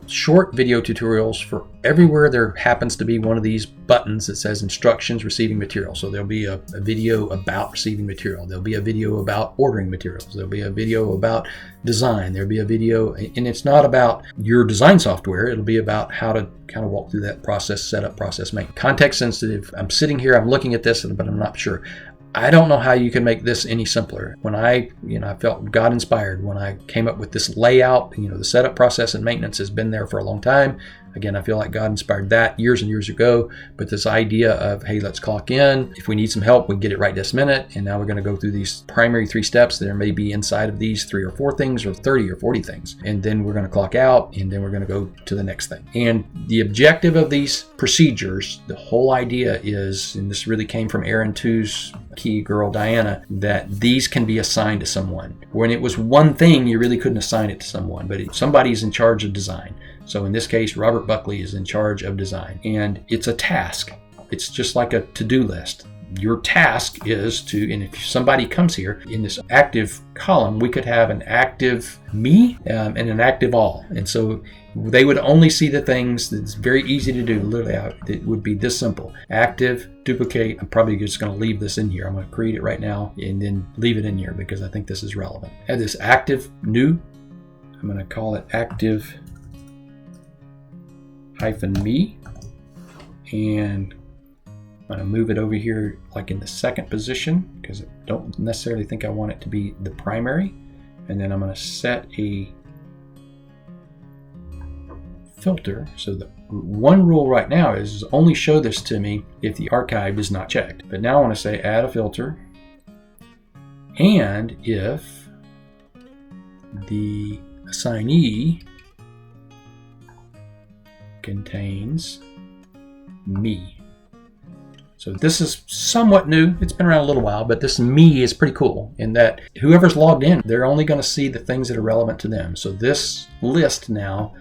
short video tutorials for everywhere there happens to be one of these buttons that says instructions receiving material. So there'll be a video about receiving material. There'll be a video about ordering materials. There'll be a video about design. There'll be a video, and it's not about your design software. It'll be about how to kind of walk through that process, setup, process, make. Context sensitive. I'm sitting here, I'm looking at this, but I'm not sure. I don't know how you can make this any simpler. When I felt God inspired when I came up with this layout. The setup process and maintenance has been there for a long time. Again, I feel like God inspired that years and years ago. But this idea of, hey, let's clock in. If we need some help, we get it right this minute. And now we're going to go through these primary 3 steps. There may be inside of these 3 or 4 things, or 30 or 40 things. And then we're going to clock out, and then we're going to go to the next thing. And the objective of these procedures, the whole idea is, and this really came from Aaron 2's key girl, Diana, that these can be assigned to someone. When it was one thing, you really couldn't assign it to someone, but somebody's in charge of design. So in this case, Robert Buckley is in charge of design, and it's a task. It's just like a to-do list. Your task is to, and if somebody comes here in this active column, we could have an active me and an active all. And so they would only see the things that's very easy to do. Literally, it would be this simple. Active, duplicate. I'm probably just going to leave this in here. I'm going to create it right now and then leave it in here because I think this is relevant. I have this active new. I'm going to call it active -me, and I'm going to move it over here like in the second position because I don't necessarily think I want it to be the primary. And then I'm going to set a filter. So the one rule right now is only show this to me if the archive is not checked. But now I want to say add a filter, and if the assignee contains me. So this is somewhat new. It's been around a little while, but this me is pretty cool in that whoever's logged in, they're only going to see the things that are relevant to them. So this list now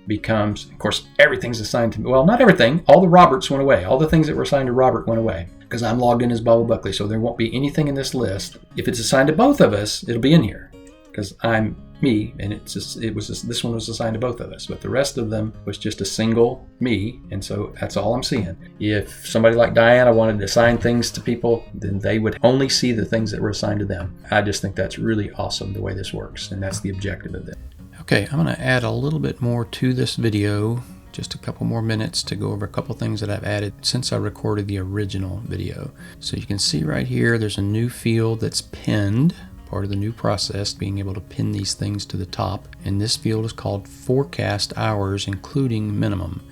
becomes, of course, everything's assigned to me. Well, not everything. All the Roberts went away. All the things that were assigned to Robert went away because I'm logged in as Bubba Buckley. So there won't be anything in this list. If it's assigned to both of us, it'll be in here because I'm me, and this one was assigned to both of us, but the rest of them was just a single me, and so that's all I'm seeing. If somebody like Diana wanted to assign things to people, then they would only see the things that were assigned to them. I just think that's really awesome the way this works, and that's the objective of it. Okay, I'm going to add a little bit more to this video, just a couple more minutes to go over a couple things that I've added since I recorded the original video. So you can see right here, there's a new field that's pinned. Part of the new process, being able to pin these things to the top. And this field is called forecast hours, including minimum.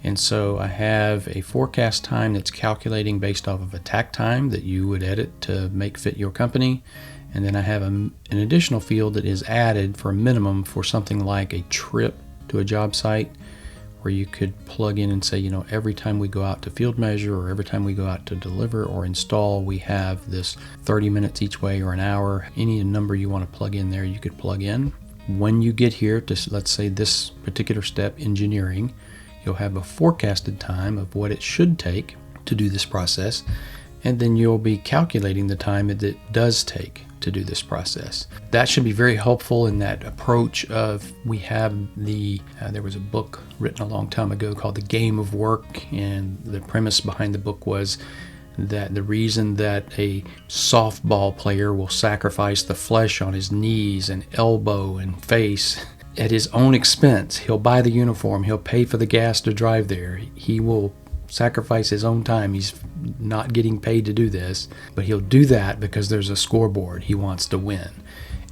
And so I have a forecast time that's calculating based off of a tack time that you would edit to make fit your company. And then I have an additional field that is added for a minimum for something like a trip to a job site, where you could plug in and say, every time we go out to field measure or every time we go out to deliver or install, we have this 30 minutes each way or an hour. Any number you want to plug in there, you could plug in. When you get here to, let's say, this particular step, engineering, you'll have a forecasted time of what it should take to do this process, and then you'll be calculating the time that it does take to do this process. That should be very helpful in that approach of, we have there was a book written a long time ago called The Game of Work, and the premise behind the book was that the reason that a softball player will sacrifice the flesh on his knees and elbow and face at his own expense. He'll buy the uniform, he'll pay for the gas to drive there, he will sacrifice his own time. He's not getting paid to do this, but he'll do that because there's a scoreboard. He wants to win.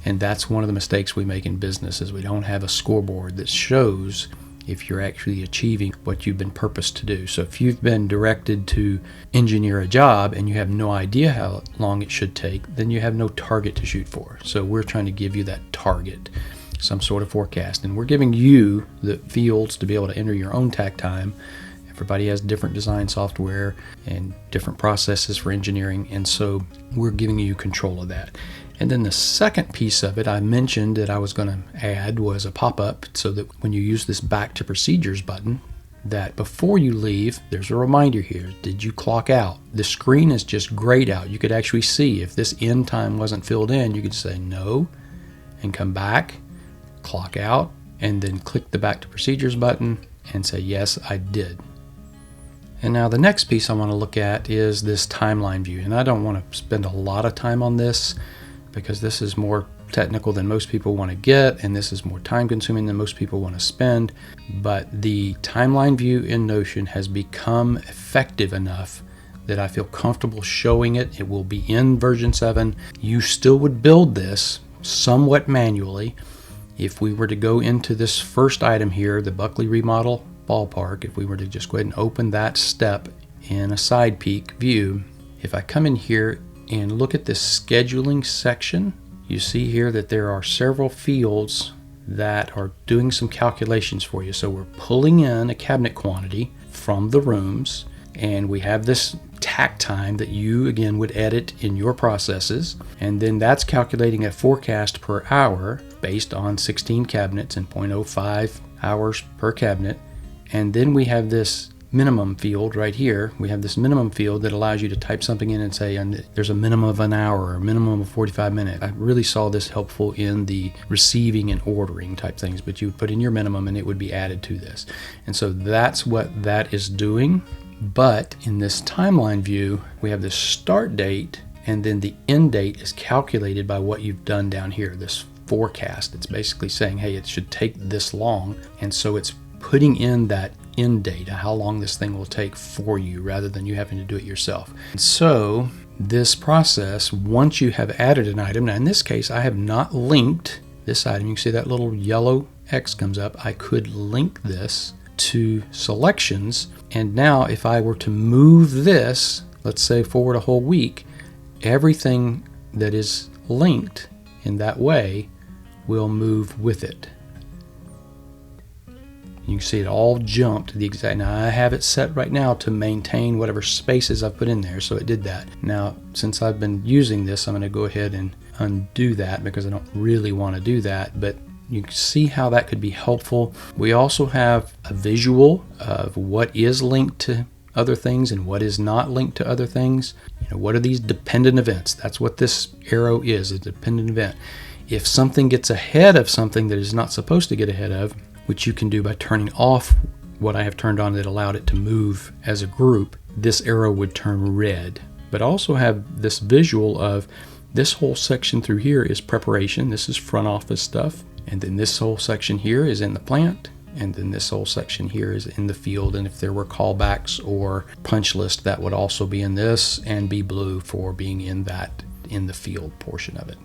And that's one of the mistakes we make in business, is we don't have a scoreboard that shows if you're actually achieving what you've been purposed to do. So if you've been directed to engineer a job and you have no idea how long it should take, then you have no target to shoot for. So we're trying to give you that target, some sort of forecast. And we're giving you the fields to be able to enter your own tack time. Everybody has different design software and different processes for engineering, and so we're giving you control of that. And then the second piece of it I mentioned that I was going to add was a pop-up, so that when you use this back to procedures button, that before you leave, there's a reminder here. Did you clock out? The screen is just grayed out. You could actually see if this end time wasn't filled in, you could say no and come back, clock out, and then click the back to procedures button and say yes, I did. And now the next piece I want to look at is this timeline view. And I don't want to spend a lot of time on this because this is more technical than most people want to get, and this is more time consuming than most people want to spend. But the timeline view in Notion has become effective enough that I feel comfortable showing it. It will be in version 7. You still would build this somewhat manually. If we were to go into this first item here, the Buckley Remodel Ballpark, if we were to just go ahead and open that step in a side peek view, if I come in here and look at this scheduling section, you see here that there are several fields that are doing some calculations for you. So we're pulling in a cabinet quantity from the rooms, and we have this tack time that you again would edit in your processes, and then that's calculating a forecast per hour based on 16 cabinets and 0.05 hours per cabinet. And then we have this minimum field right here. We have this minimum field that allows you to type something in and say, and there's a minimum of an hour or a minimum of 45 minutes. I really saw this helpful in the receiving and ordering type things, but you would put in your minimum and it would be added to this. And so that's what that is doing. But in this timeline view, we have this start date, and then the end date is calculated by what you've done down here, this forecast. It's basically saying, hey, it should take this long. And so it's putting in that end date, how long this thing will take for you, rather than you having to do it yourself. And so this process, once you have added an item, now in this case, I have not linked this item. You can see that little yellow X comes up. I could link this to selections. And now if I were to move this, let's say forward a whole week, everything that is linked in that way will move with it. You can see it all jumped to the exact. Now I have it set right now to maintain whatever spaces I've put in there, so it did that. Now since I've been using this, I'm going to go ahead and undo that because I don't really want to do that, but you can see how that could be helpful. We also have a visual of what is linked to other things and what is not linked to other things. You know, what are these dependent events? That's what this arrow is, a dependent event. If something gets ahead of something that is not supposed to get ahead of, which you can do by turning off what I have turned on that allowed it to move as a group, this arrow would turn red. But also have this visual of this whole section through here is preparation. This is front office stuff. And then this whole section here is in the plant. And then this whole section here is in the field. And if there were callbacks or punch list, that would also be in this and be blue for being in the field portion of it.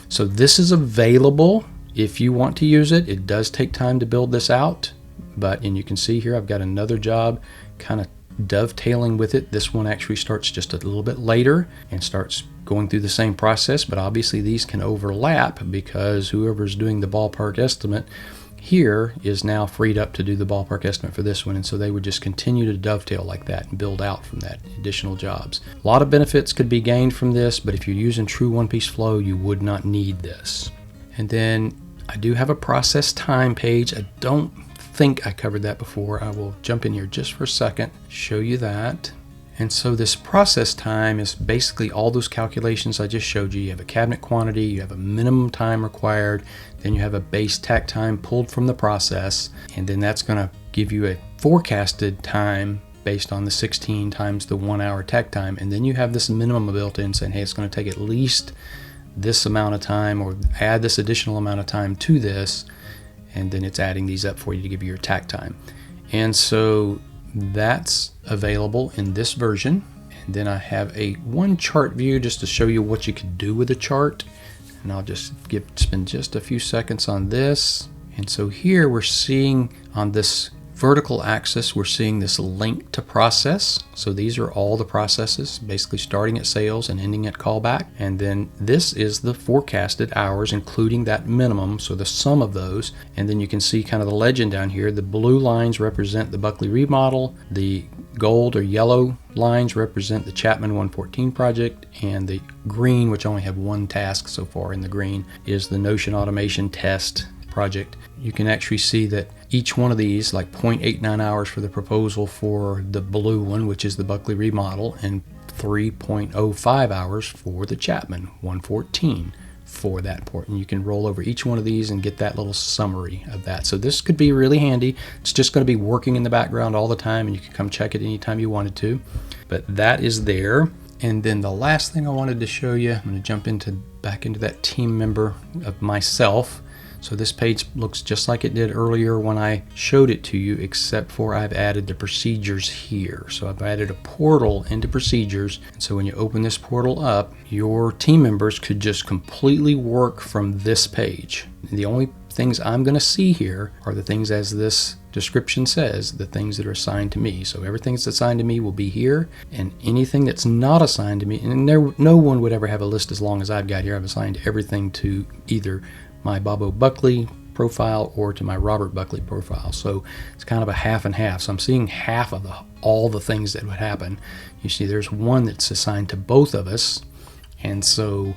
So this is available if you want to use it. It does take time to build this out, and you can see here I've got another job kind of dovetailing with it. This one actually starts just a little bit later and starts going through the same process, but obviously these can overlap because whoever's doing the ballpark estimate here is now freed up to do the ballpark estimate for this one, and so they would just continue to dovetail like that and build out from that additional jobs. A lot of benefits could be gained from this, but if you're using true one-piece flow, you would not need this. And then I do have a process time page. I don't think I covered that before. I will jump in here just for a second, show you that. And so this process time is basically all those calculations I just showed you. You have a cabinet quantity, you have a minimum time required, then you have a base tack time pulled from the process, and then that's going to give you a forecasted time based on the 16 times the 1 hour tack time. And then you have this minimum built in saying, hey, it's going to take at least this amount of time, or add this additional amount of time to this, and then it's adding these up for you to give you your tack time. And so that's available in this version. And then I have a one chart view just to show you what you could do with a chart, and I'll just spend just a few seconds on this. And so here we're seeing on this vertical axis, we're seeing this link to process. So these are all the processes, basically starting at sales and ending at callback. And then this is the forecasted hours, including that minimum, so the sum of those. And then you can see kind of the legend down here. The blue lines represent the Buckley remodel, the gold or yellow lines represent the Chapman 114 project, and the green, which only have one task so far in the green, is the Notion automation test project. You can actually see that each one of these, like 0.89 hours for the proposal for the blue one, which is the Buckley remodel, and 3.05 hours for the Chapman 114 for that port. And you can roll over each one of these and get that little summary of that. So this could be really handy. It's just going to be working in the background all the time, and you can come check it anytime you wanted to. But that is there. And then the last thing I wanted to show you, I'm going to jump back into that team member of myself. So this page looks just like it did earlier when I showed it to you, except for I've added the procedures here. So I've added a portal into procedures. And so when you open this portal up, your team members could just completely work from this page. And the only things I'm going to see here are the things, as this description says, the things that are assigned to me. So everything that's assigned to me will be here, and anything that's not assigned to me, and no one would ever have a list as long as I've got here. I've assigned everything to either my Bobo Buckley profile or to my Robert Buckley profile. So it's kind of a half and half. So I'm seeing half of all the things that would happen. You see there's one that's assigned to both of us, and so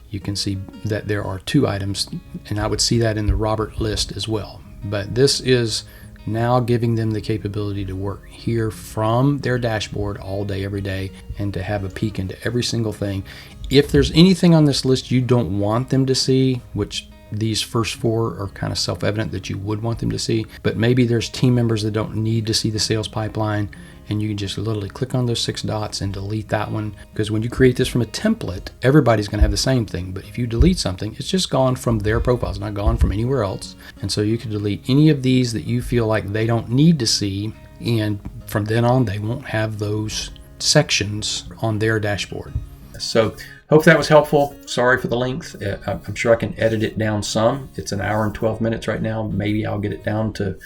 you can see that there are 2 items, and I would see that in the Robert list as well. But this is now giving them the capability to work here from their dashboard all day, every day, and to have a peek into every single thing. If there's anything on this list you don't want them to see, which these first 4 are kind of self-evident that you would want them to see, but maybe there's team members that don't need to see the sales pipeline, and you can just literally click on those 6 dots and delete that one, because when you create this from a template, everybody's going to have the same thing. But if you delete something, it's just gone from their profile. It's not gone from anywhere else. And so you can delete any of these that you feel like they don't need to see, and from then on they won't have those sections on their dashboard. So hope that was helpful. Sorry for the length. I'm sure I can edit it down some. It's an hour and 12 minutes right now. Maybe I'll get it down to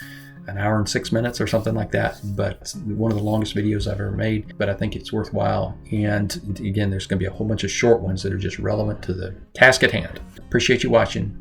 an hour and 6 minutes or something like that. But it's one of the longest videos I've ever made, but I think it's worthwhile. And again, there's going to be a whole bunch of short ones that are just relevant to the task at hand. Appreciate you watching.